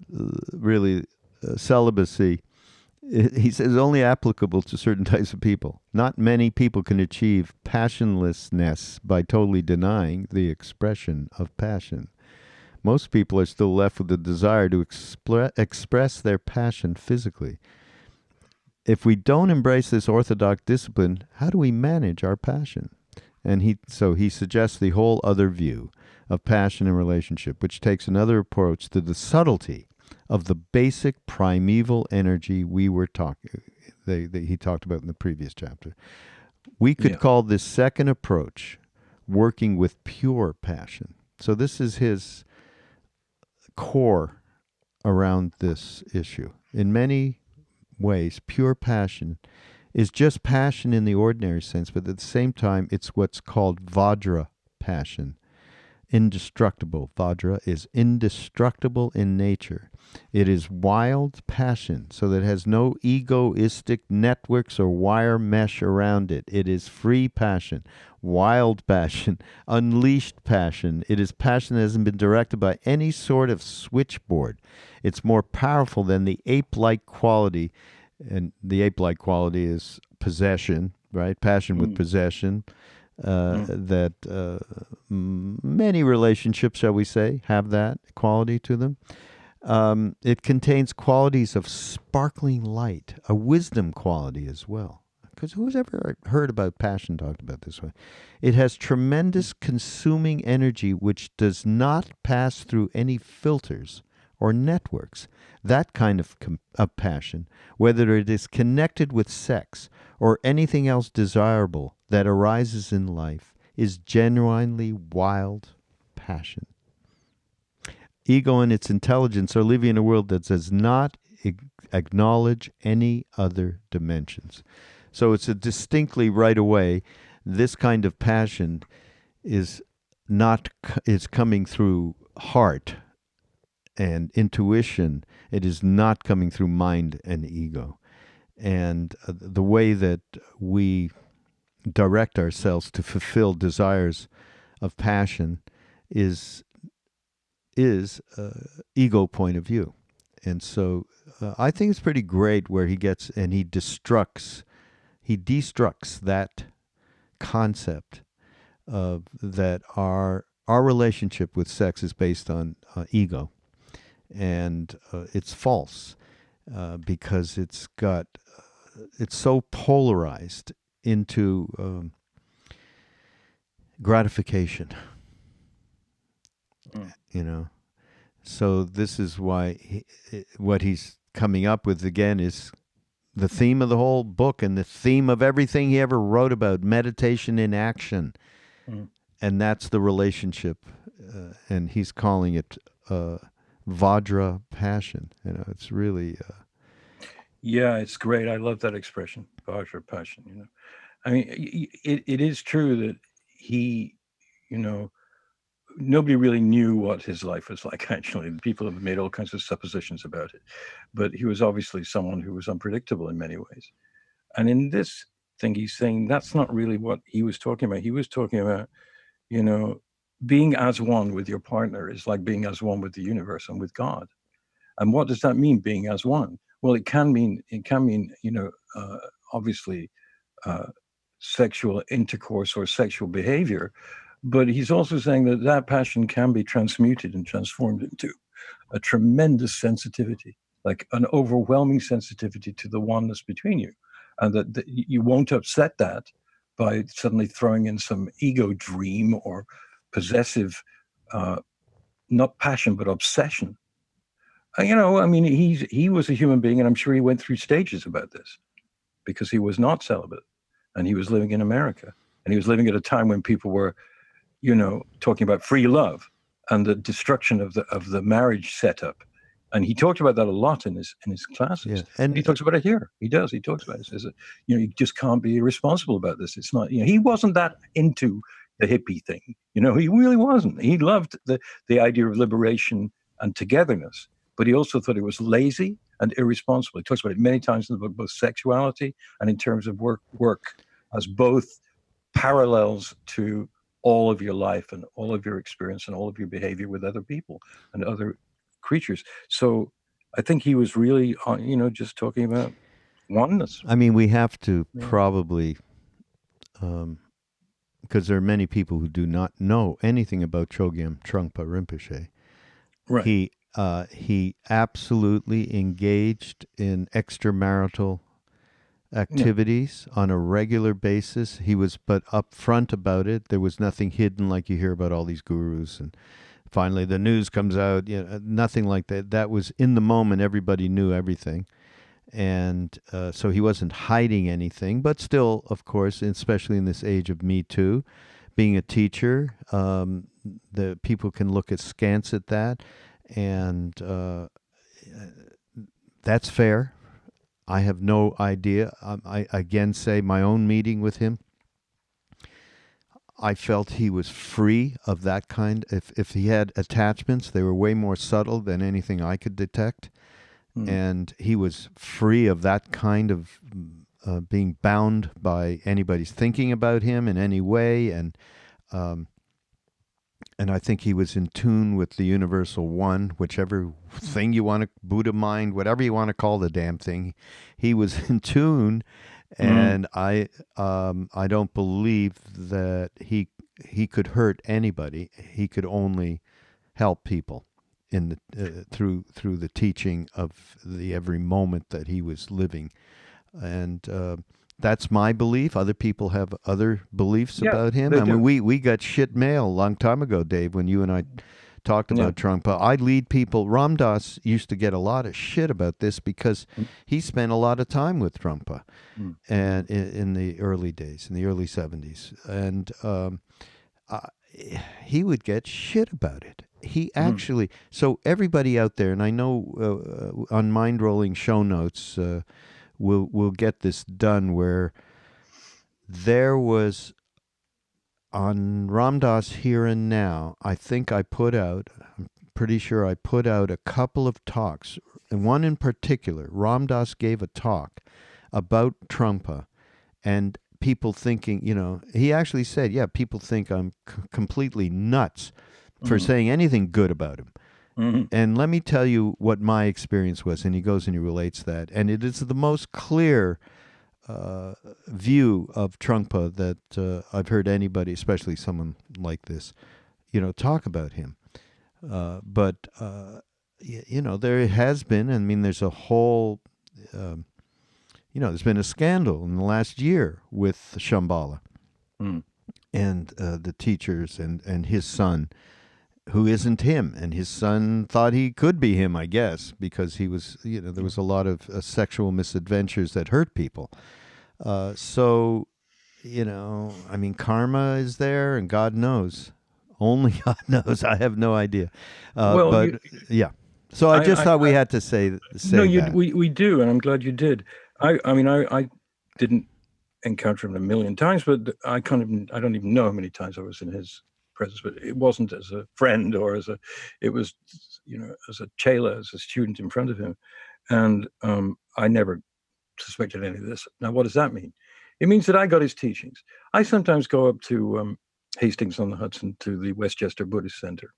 S1: really celibacy. He says only applicable to certain types of people. Not many people can achieve passionlessness by totally denying the expression of passion. Most people are still left with the desire to express their passion physically. If we don't embrace this orthodox discipline, how do we manage our passion? And he suggests the whole other view of passion and relationship, which takes another approach to the subtlety of the basic primeval energy we were he talked about in the previous chapter. We could call this second approach working with pure passion. So this is his core around this issue. In many ways, pure passion is just passion in the ordinary sense, but at the same time, it's what's called Vajra passion. Indestructible. Vajra is indestructible in nature. It is wild passion, so that it has no egoistic networks or wire mesh around it. It is free passion, wild passion, unleashed passion. It is passion that hasn't been directed by any sort of switchboard. It's more powerful than the ape-like quality, and the ape-like quality is possession, right? Passion with possession. That many relationships, shall we say, have that quality to them. It contains qualities of sparkling light, a wisdom quality as well. Because who's ever heard about passion talked about this way? It has tremendous consuming energy which does not pass through any filters or networks. That kind of passion, whether it is connected with sex or anything else desirable that arises in life, is genuinely wild passion. Ego and its intelligence are living in a world that does not acknowledge any other dimensions. So it's a distinctly right away, this kind of passion is coming through heart and intuition. It is not coming through mind and ego. And the way that we direct ourselves to fulfill desires of passion is ego point of view. And so I think it's pretty great where he destructs that concept of that our relationship with sex is based on ego. And it's false because it's so polarized into gratification. So this is why what he's coming up with again is the theme of the whole book and the theme of everything he ever wrote about, meditation in action. And that's the relationship. And he's calling it Vajra passion. It's really...
S2: Yeah, it's great. I love that expression, Vajra passion. I mean, it is true that he, nobody really knew what his life was like, actually. People have made all kinds of suppositions about it. But he was obviously someone who was unpredictable in many ways. And in this thing, he's saying that's not really what he was talking about. He was talking about, being as one with your partner is like being as one with the universe and with God. And what does that mean, being as one? Well, it can mean, obviously, sexual intercourse or sexual behavior. But he's also saying that passion can be transmuted and transformed into a tremendous sensitivity, like an overwhelming sensitivity to the oneness between you. and that you won't upset that by suddenly throwing in some ego dream or possessive, not passion, but obsession. I mean, he was a human being, and I'm sure he went through stages about this because he was not celibate, and he was living in America, and he was living at a time when people were, talking about free love and the destruction of the marriage setup. And he talked about that a lot in his classes.
S1: Yeah. And
S2: he talks about it here. He does. He talks about it. He says, you just can't be irresponsible about this. It's not, he wasn't that into the hippie thing. He really wasn't. He loved the idea of liberation and togetherness, but he also thought it was lazy and irresponsible. He talks about it many times in the book, both sexuality and in terms of work as both parallels to all of your life and all of your experience and all of your behavior with other people and other creatures. So I think he was really, just talking about oneness.
S1: I mean, we have to probably, because there are many people who do not know anything about Chogyam Trungpa Rinpoche.
S2: Right.
S1: He absolutely engaged in extramarital activities on a regular basis. He was but upfront about it. There was nothing hidden like you hear about all these gurus, and finally the news comes out. Nothing like that. That was in the moment. Everybody knew everything. And so he wasn't hiding anything, but still, of course, especially in this age of Me Too, being a teacher, the people can look askance at that, and that's fair. I have no idea. I again say my own meeting with him, I felt he was free of that kind. If he had attachments, they were way more subtle than anything I could detect. And he was free of that kind of being bound by anybody's thinking about him in any way, and I think he was in tune with the universal one, whichever thing you want to, Buddha mind, whatever you want to call the damn thing, he was in tune, and I don't believe that he could hurt anybody. He could only help people in the through the teaching of the every moment that he was living, and that's my belief. Other people have other beliefs about him. I mean, we got shit mail a long time ago, Dave, when you and I talked about Trungpa. I lead people. Ram Dass used to get a lot of shit about this because he spent a lot of time with Trungpa, and in the early days, in the early 70s, and he would get shit about it. He actually, so everybody out there, and I know on Mindrolling show notes, we'll get this done, where there was on Ram Dass Here and Now, I'm pretty sure I put out a couple of talks, and one in particular, Ram Dass gave a talk about Trungpa, and people thinking, he actually said, people think I'm completely nuts for saying anything good about him. And let me tell you what my experience was. And he goes and he relates that. And it is the most clear view of Trungpa that I've heard anybody, especially someone like this, talk about him. But there has been, I mean, there's a whole, there's been a scandal in the last year with Shambhala and the teachers and his son, who isn't him, and his son thought he could be him, I guess, because he was, there was a lot of sexual misadventures that hurt people. So, I mean, karma is there, and God knows. Only God knows. I have no idea. Yeah. So I just thought we had to say that.
S2: We do, and I'm glad you did. I mean, I didn't encounter him a million times, but I don't even know how many times I was in his presence, but it wasn't as a friend or it was, as a chela, as a student in front of him. And I never suspected any of this. Now, what does that mean? It means that I got his teachings. I sometimes go up to Hastings-on-the-Hudson to the Westchester Buddhist Center.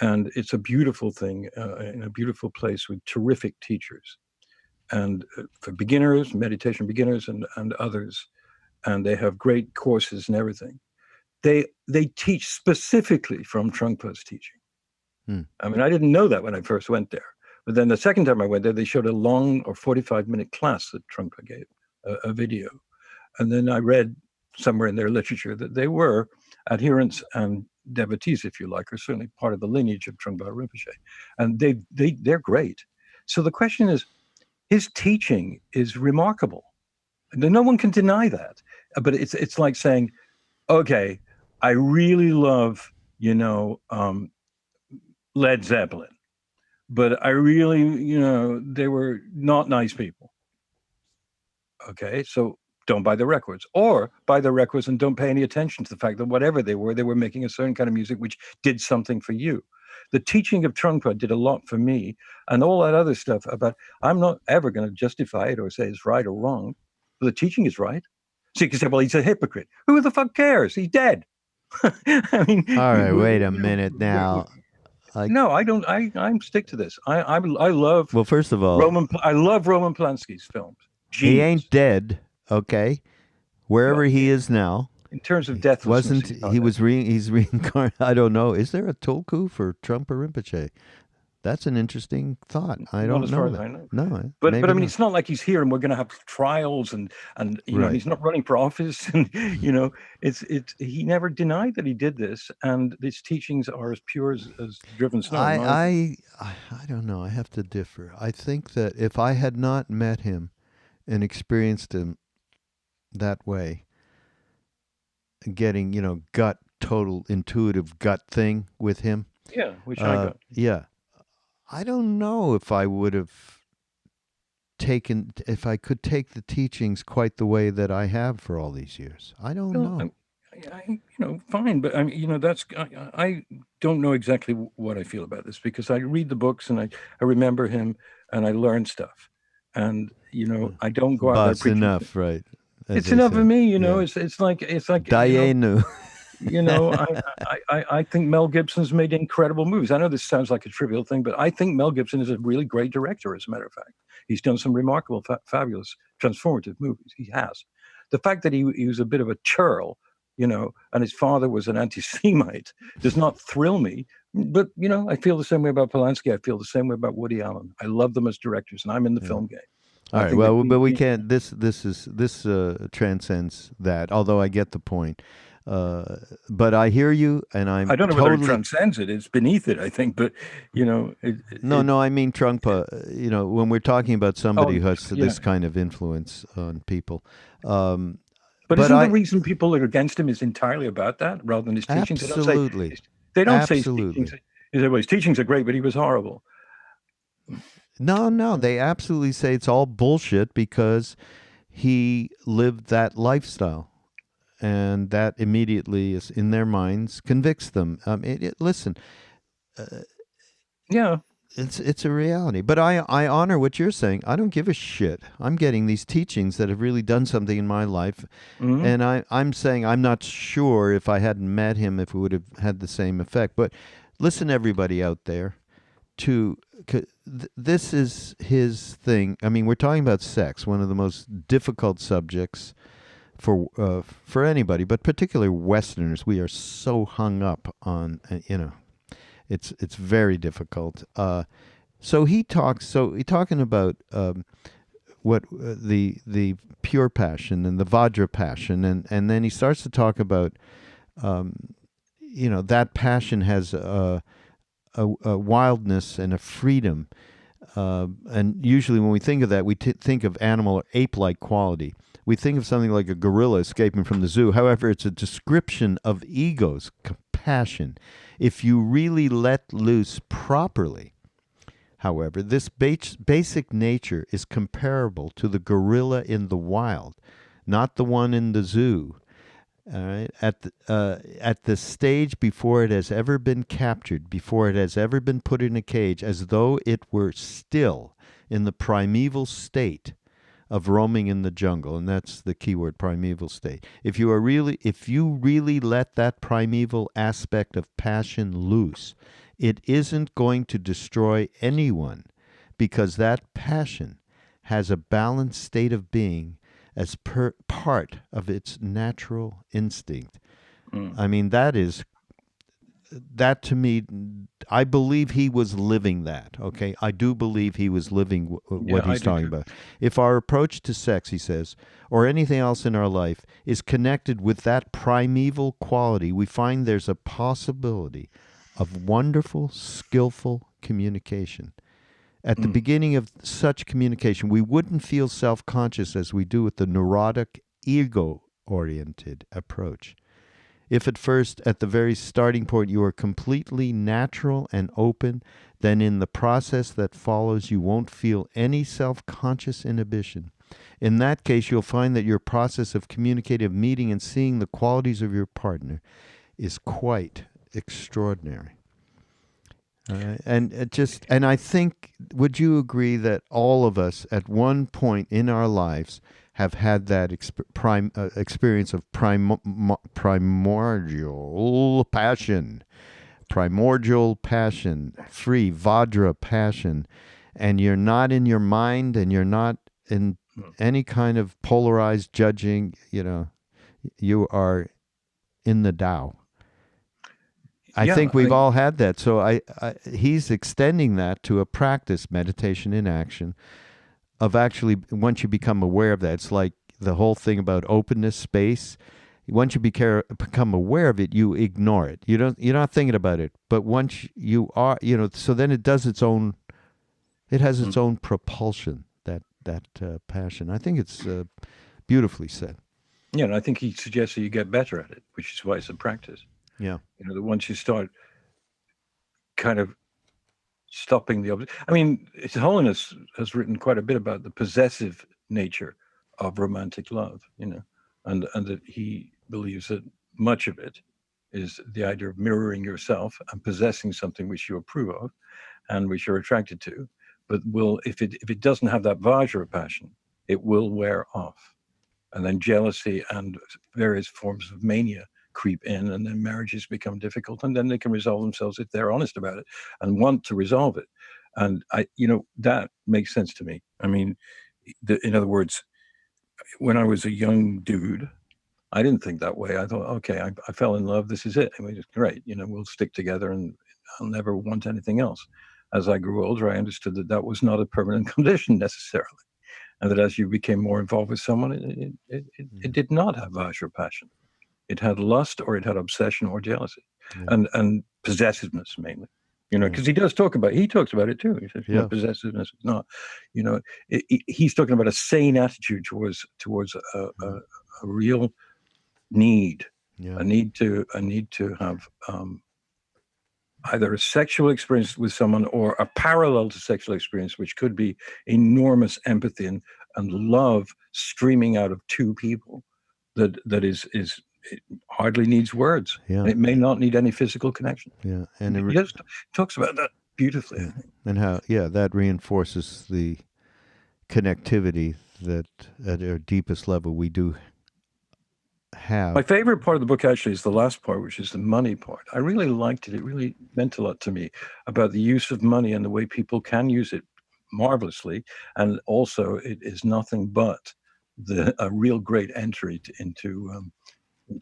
S2: And it's a beautiful thing, in a beautiful place with terrific teachers. And for beginners, meditation beginners and others. And they have great courses and everything. They teach specifically from Trungpa's teaching. I mean, I didn't know that when I first went there. But then the second time I went there, they showed a long or 45-minute class that Trungpa gave. a video. And then I read somewhere in their literature that they were adherents and devotees, if you like, or certainly part of the lineage of Trungpa Rinpoche. And they're great. So the question is, his teaching is remarkable. No one can deny that. But it's like saying, okay, I really love, Led Zeppelin, but I really, they were not nice people. Okay, so don't buy the records, or buy the records and don't pay any attention to the fact that whatever they were making a certain kind of music which did something for you. The teaching of Trungpa did a lot for me, and all that other stuff about, I'm not ever going to justify it or say it's right or wrong, but the teaching is right. So you can say, well, he's a hypocrite. Who the fuck cares? He's dead. I mean,
S1: All right, wait a minute now.
S2: No, I don't. I'm stick to this. I love.
S1: Well, first of all,
S2: I love Roman Polanski's films.
S1: He
S2: Genius.
S1: ain't dead, okay? Wherever he is now.
S2: In terms of deathlessness,
S1: he's reincarnated. I don't know. Is there a tulku for Trungpa Rinpoche? That's an interesting thought. I don't know.
S2: As far as I know.
S1: No,
S2: but I mean, it's not like he's here and we're going to have trials and
S1: Right.
S2: he's not running for office and it's he never denied that he did this, and his teachings are as pure as driven snow.
S1: I don't know. I have to differ. I think that if I had not met him and experienced him that way, getting gut, total intuitive gut thing with him.
S2: Yeah, which I got.
S1: Yeah. I don't know if I would have if I could take the teachings quite the way that I have for all these years. I don't know.
S2: Fine, but I mean, I don't know exactly what I feel about this, because I read the books and I remember him and I learn stuff, and I don't go out there preaching.
S1: Enough, right?
S2: It's enough of me, It's like
S1: Dayenu.
S2: I think Mel Gibson's made incredible movies. I know this sounds like a trivial thing, but I think Mel Gibson is a really great director, as a matter of fact. He's done some remarkable, fabulous, transformative movies. He has. The fact that he was a bit of a churl, and his father was an anti-Semite does not thrill me. But, I feel the same way about Polanski. I feel the same way about Woody Allen. I love them as directors, and I'm in the film game.
S1: All right. Well, but we can't. This transcends that. Although I get the point. But I hear you, and I
S2: don't know whether it transcends it. It's beneath it, I think. But
S1: no. I mean Trungpa. When we're talking about somebody who has this kind of influence on people.
S2: But isn't the reason people are against him is entirely about that, rather than his teachings?
S1: Absolutely.
S2: They don't say his teachings. They say, well, his teachings are great, but he was horrible.
S1: No. They absolutely say it's all bullshit because he lived that lifestyle. And that immediately is in their minds, convicts them. Listen, it's a reality. But I honor what you're saying. I don't give a shit. I'm getting these teachings that have really done something in my life, and I'm saying I'm not sure if I hadn't met him if it would have had the same effect. But listen, everybody out there, this is his thing. I mean, we're talking about sex, one of the most difficult subjects for anybody, but particularly Westerners. We are so hung up on, it's very difficult. So he's talking about what the pure passion and the Vajra passion, and then he starts to talk about, that passion has a wildness and a freedom. And usually when we think of that, we think of animal or ape-like quality. We think of something like a gorilla escaping from the zoo. However, it's a description of ego's compassion. If you really let loose properly, however, this basic nature is comparable to the gorilla in the wild, not the one in the zoo. All right, at the stage before it has ever been captured, before it has ever been put in a cage, as though it were still in the primeval state of roaming in the jungle, and that's the keyword, primeval state. If you really let that primeval aspect of passion loose, it isn't going to destroy anyone, because that passion has a balanced state of being as part of its natural instinct. I mean, that is that to me, I believe he was living that. Okay, I do believe he was living what
S2: I
S1: he's
S2: do
S1: talking
S2: too.
S1: about. If our approach to sex, he says, or anything else in our life is connected with that primeval quality, we find there's a possibility of wonderful, skillful communication. At the
S2: Mm.
S1: beginning of such communication, we wouldn't feel self-conscious as we do with the neurotic, ego-oriented approach. If at first, at the very starting point, you are completely natural and open, then in the process that follows, you won't feel any self conscious inhibition. In that case, you'll find that your process of communicative meeting and seeing the qualities of your partner is quite extraordinary. And I think, would you agree that all of us at one point in our lives have had that experience of primordial passion, free Vajra passion, and you're not in your mind and you're not in
S2: Mm.
S1: any kind of polarized judging, you are in the Tao. I
S2: Yeah,
S1: think we've all had that. So he's extending that to a practice, meditation in action, of actually, once you become aware of that, it's like the whole thing about openness, space. Once you become aware of it, you ignore it. You're not thinking about it. But once you are, so then it does its own. It has its
S2: mm.
S1: own propulsion. That passion. I think it's beautifully said.
S2: Yeah, and I think he suggests that you get better at it, which is why it's a practice.
S1: Yeah.
S2: That once you start kind of stopping I mean, His Holiness has written quite a bit about the possessive nature of romantic love, and that he believes that much of it is the idea of mirroring yourself and possessing something which you approve of and which you're attracted to, but if it doesn't have that Vajra passion, it will wear off. And then jealousy and various forms of mania creep in, and then marriages become difficult, and then they can resolve themselves if they're honest about it and want to resolve it. And that makes sense to me. I mean, in other words, when I was a young dude, I didn't think that way. I thought, okay, I fell in love. This is it. I mean, it's great. We'll stick together, and I'll never want anything else. As I grew older, I understood that that was not a permanent condition necessarily, and that as you became more involved with someone, it did not have Vajra passion. It had lust, or it had obsession or jealousy,
S1: Yeah.
S2: and possessiveness mainly.
S1: Yeah.
S2: Because he talks about it too. He says,
S1: Yeah.
S2: possessiveness is not, he's talking about a sane attitude towards a real need,
S1: Yeah.
S2: a need to have either a sexual experience with someone or a parallel to sexual experience, which could be enormous empathy and love streaming out of two people. That is it hardly needs words.
S1: Yeah.
S2: And it may not need any physical connection.
S1: Yeah. And
S2: He just talks about that beautifully.
S1: yeah.
S2: I think.
S1: And how that reinforces the connectivity that at our deepest level we do have.
S2: My favorite part of the book actually is the last part, which is the money part. I really liked it. It really meant a lot to me about the use of money and the way people can use it marvelously. And also, it is nothing but a real great entry into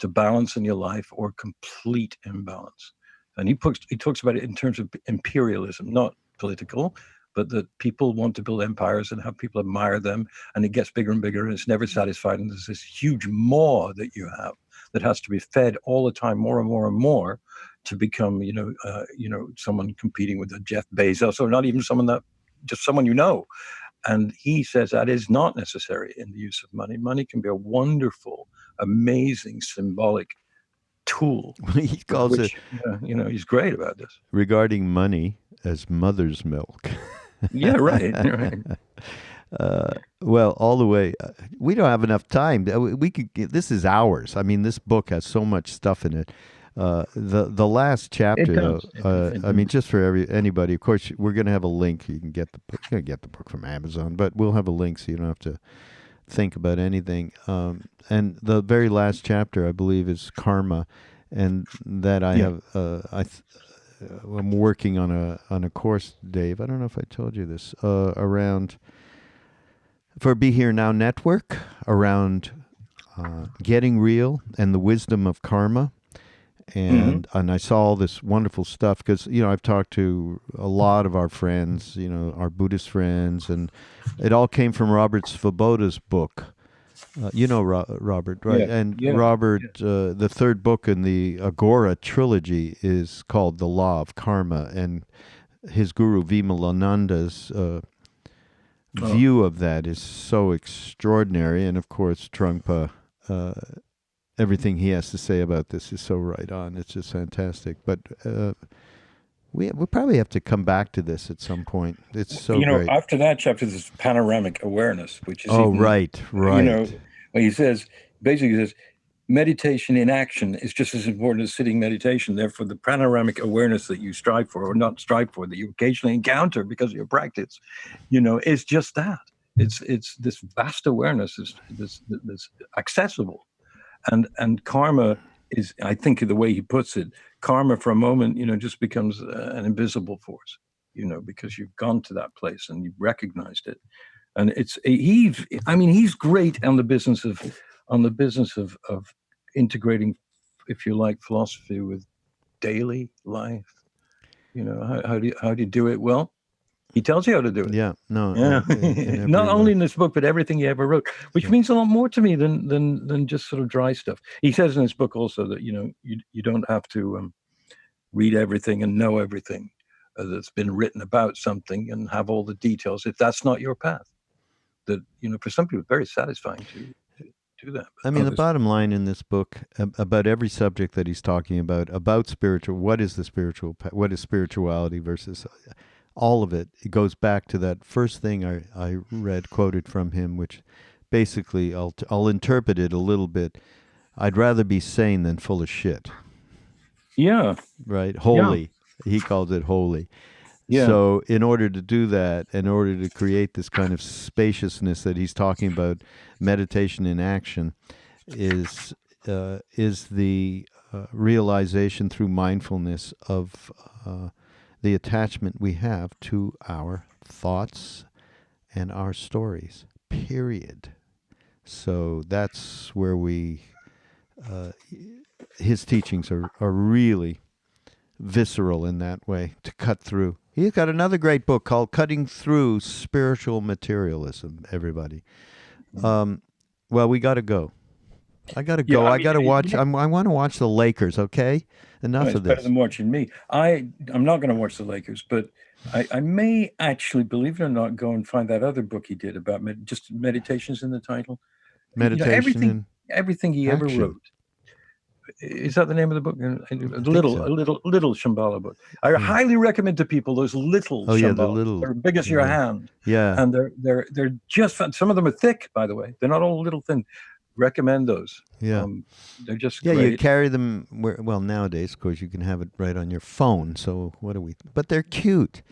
S2: balance in your life or complete imbalance. And he talks about it in terms of imperialism, not political, but that people want to build empires and have people admire them, and it gets bigger and bigger, and it's never satisfied. And there's this huge maw that you have that has to be fed all the time, more and more and more, to become, someone competing with a Jeff Bezos, or not even just someone you know. And he says that is not necessary in the use of money. Money can be a wonderful, amazing, symbolic tool.
S1: He calls it,
S2: he's great about this.
S1: regarding money, as mother's milk.
S2: Yeah, right. Right.
S1: Well, all the way. We don't have enough time. We could. This is hours. I mean, this book has so much stuff in it. The last chapter,
S2: It does.
S1: though. I mean, just for anybody. Of course, we're going to have a link. You can get the book. You can get the book from Amazon, but we'll have a link so you don't have to think about anything. And the very last chapter, I believe, is karma, and that I have. I'm working on a course, Dave. I don't know if I told you this around for Be Here Now Network around getting real and the wisdom of karma. and I saw all this wonderful stuff because I've talked to a lot of our friends, our Buddhist friends, and it all came from Robert Svoboda's book. Robert, right?
S2: Yeah,
S1: And
S2: yeah,
S1: Robert, the third book in the Agora trilogy is called The Law of Karma, and his guru Vimalananda's view of that is so extraordinary. And of course, Trungpa, everything he has to say about this is so right on. It's just fantastic. But we probably have to come back to this at some point. It's so great.
S2: After that chapter, there's panoramic awareness, which is
S1: right.
S2: He says, meditation in action is just as important as sitting meditation. Therefore, the panoramic awareness that you strive for, or not strive for, that you occasionally encounter because of your practice, is just that. It's this vast awareness, this accessible, and karma is, I think, the way he puts it, karma for a moment, just becomes an invisible force, because you've gone to that place and you've recognized it. And he's great on the business of integrating, if you like, philosophy with daily life. How do you do it? Well, he tells you how to do it.
S1: Yeah, no,
S2: yeah. Not only in this book, but everything he ever wrote, which means a lot more to me than just sort of dry stuff. He says in his book also that you don't have to read everything and know everything that's been written about something and have all the details if that's not your path. That for some people, it's very satisfying to do that.
S1: I mean, the bottom line in this book about every subject that he's talking about spiritual, what is spirituality versus all of it. It goes back to that first thing I read, quoted from him, which basically I'll interpret it a little bit. I'd rather be sane than full of shit.
S2: Yeah.
S1: Right. Holy. Yeah. He calls it holy.
S2: Yeah.
S1: So in order to do that, in order to create this kind of spaciousness that he's talking about, meditation in action is the realization through mindfulness of the attachment we have to our thoughts and our stories, period. So that's where his teachings are really visceral in that way, to cut through. He's got another great book called Cutting Through Spiritual Materialism, everybody. Well, we got to go. I got to go. I got to watch. I want to watch the Lakers, okay? Enough of this.
S2: Better than watching me. I'm not going to watch the Lakers, but I may actually, believe it or not, go and find that other book he did about just meditations in the title.
S1: Meditation
S2: everything he ever wrote. Is that the name of the book? Little Shambhala book. I highly recommend to people those little Shambhala.
S1: The little.
S2: They're big as your hand.
S1: Yeah.
S2: And they're just fun. Some of them are thick, by the way. They're not all little thin. Recommend those.
S1: Yeah.
S2: They're just great.
S1: You carry them nowadays, of course, you can have it right on your phone. So but they're cute.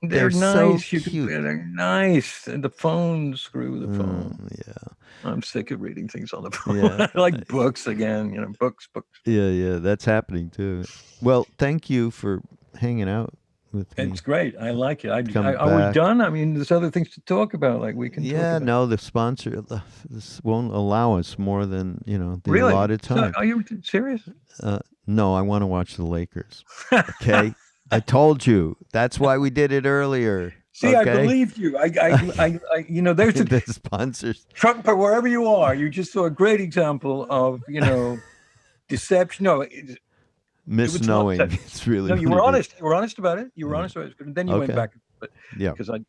S2: They're nice.
S1: So cute.
S2: They're nice. And the phone, screw the phone.
S1: Yeah.
S2: I'm sick of reading things on the phone. Yeah. I like books again, books.
S1: Yeah, that's happening too. Well, thank you for hanging out with me.
S2: It's great. I like it. Are we done? I mean, there's other things to talk about. Like we can.
S1: Yeah, no, the sponsor this won't allow us more than the
S2: really?
S1: allotted time.
S2: So, are you serious?
S1: No, I want to watch the Lakers. Okay, I told you. That's why we did it earlier.
S2: See,
S1: okay?
S2: I believed you. I there's
S1: the sponsors.
S2: Trungpa, wherever you are, you just saw a great example of, deception. No,
S1: misknowing. It's really.
S2: No, you were honest. You were honest about it. You were honest about it. And then you went back, but because I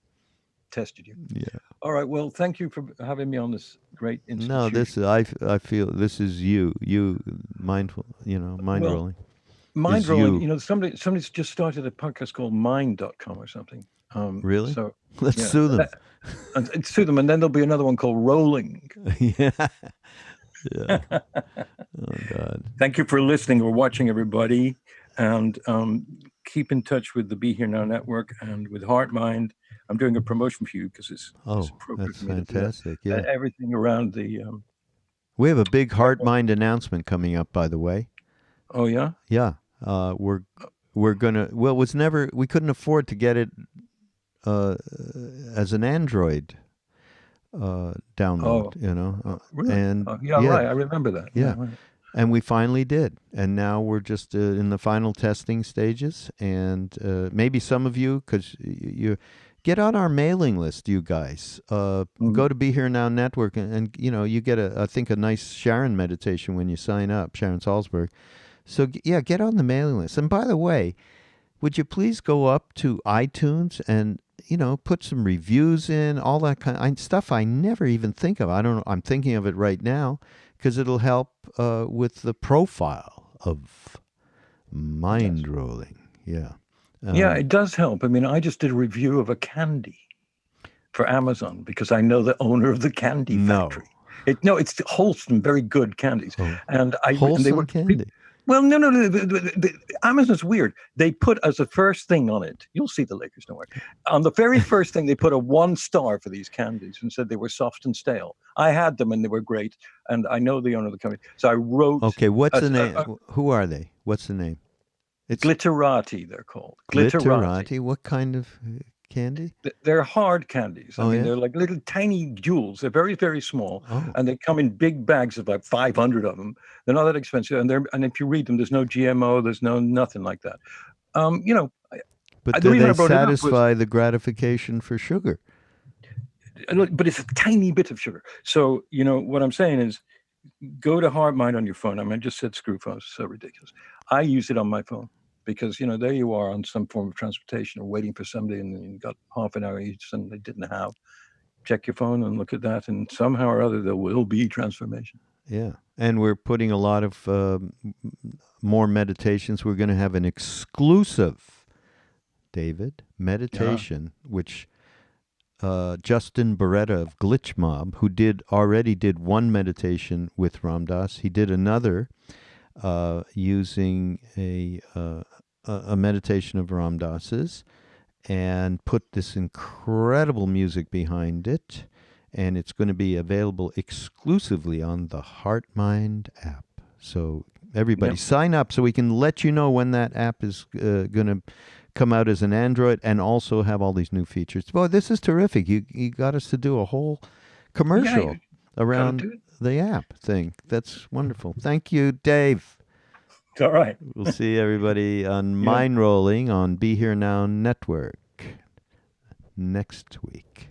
S2: tested you.
S1: Yeah.
S2: All right. Well, thank you for having me on this great institution.
S1: No, this I feel this is you mindful. Mindrolling.
S2: Mindrolling. Somebody's just started a podcast called Mind.com or something.
S1: Really?
S2: So
S1: let's sue them.
S2: And sue them, and then there'll be another one called Rolling.
S1: Yeah. Oh God.
S2: Thank you for listening or watching, everybody, and keep in touch with the Be Here Now Network and with Heart Mind. I'm doing a promotion for you because it's appropriate.
S1: That's fantastic. Yeah.
S2: Everything around the.
S1: We have a big Heart Mind announcement coming up, by the way.
S2: Oh yeah.
S1: Yeah. We're gonna. Well, we couldn't afford to get it as an Android download.
S2: Really?
S1: And
S2: right. I remember that.
S1: Yeah.
S2: Right.
S1: And we finally did. And now we're just in the final testing stages. And maybe some of you, because you get on our mailing list, you guys. Go to Be Here Now Network, and you get I think a nice Sharon meditation when you sign up, Sharon Salzberg. So yeah, get on the mailing list. And by the way, would you please go up to iTunes and put some reviews in, all that kind of stuff I never even think of. I don't know. I'm thinking of it right now because it'll help with the profile of Mindrolling. Yeah.
S2: Yeah, it does help. I mean, I just did a review of a candy for Amazon because I know the owner of the candy factory. It's wholesome, very good candies. And they were
S1: candy.
S2: Well, no. Amazon's weird. They put as the first thing on it, you'll see the Lakers, don't worry. On the very first thing, they put a 1 star for these candies and said they were soft and stale. I had them and they were great. And I know the owner of the company. So I wrote.
S1: Okay, what's the name? Who are they? What's the name?
S2: It's Glitterati, they're called.
S1: Glitterati. What kind of candy?
S2: They're hard candies. I mean, they're like little tiny jewels. They're very, very small. And they come in big bags of like 500 of them. They're not that expensive. And if you read them, there's no GMO, there's nothing like that.
S1: But do they satisfy the gratification for sugar?
S2: But it's a tiny bit of sugar. So, what I'm saying is go to Heart Mind on your phone. I mean, I just said screw phones. It's so ridiculous. I use it on my phone. Because, there you are on some form of transportation or waiting for somebody and you got half an hour each and they didn't have. Check your phone and look at that. And somehow or other, there will be transformation.
S1: Yeah. And we're putting a lot of more meditations. We're going to have an exclusive, David, meditation, which Justin Beretta of Glitch Mob, who already did one meditation with Ram Dass. He did another using a meditation of Ram Dass's and put this incredible music behind it. And it's going to be available exclusively on the Heart Mind app. So everybody sign up so we can let you know when that app is going to come out as an Android and also have all these new features. Boy, this is terrific. You got us to do a whole commercial around the app thing. That's wonderful. Thank you, Dave.
S2: All right.
S1: We'll see everybody on Mindrolling on Be Here Now Network next week.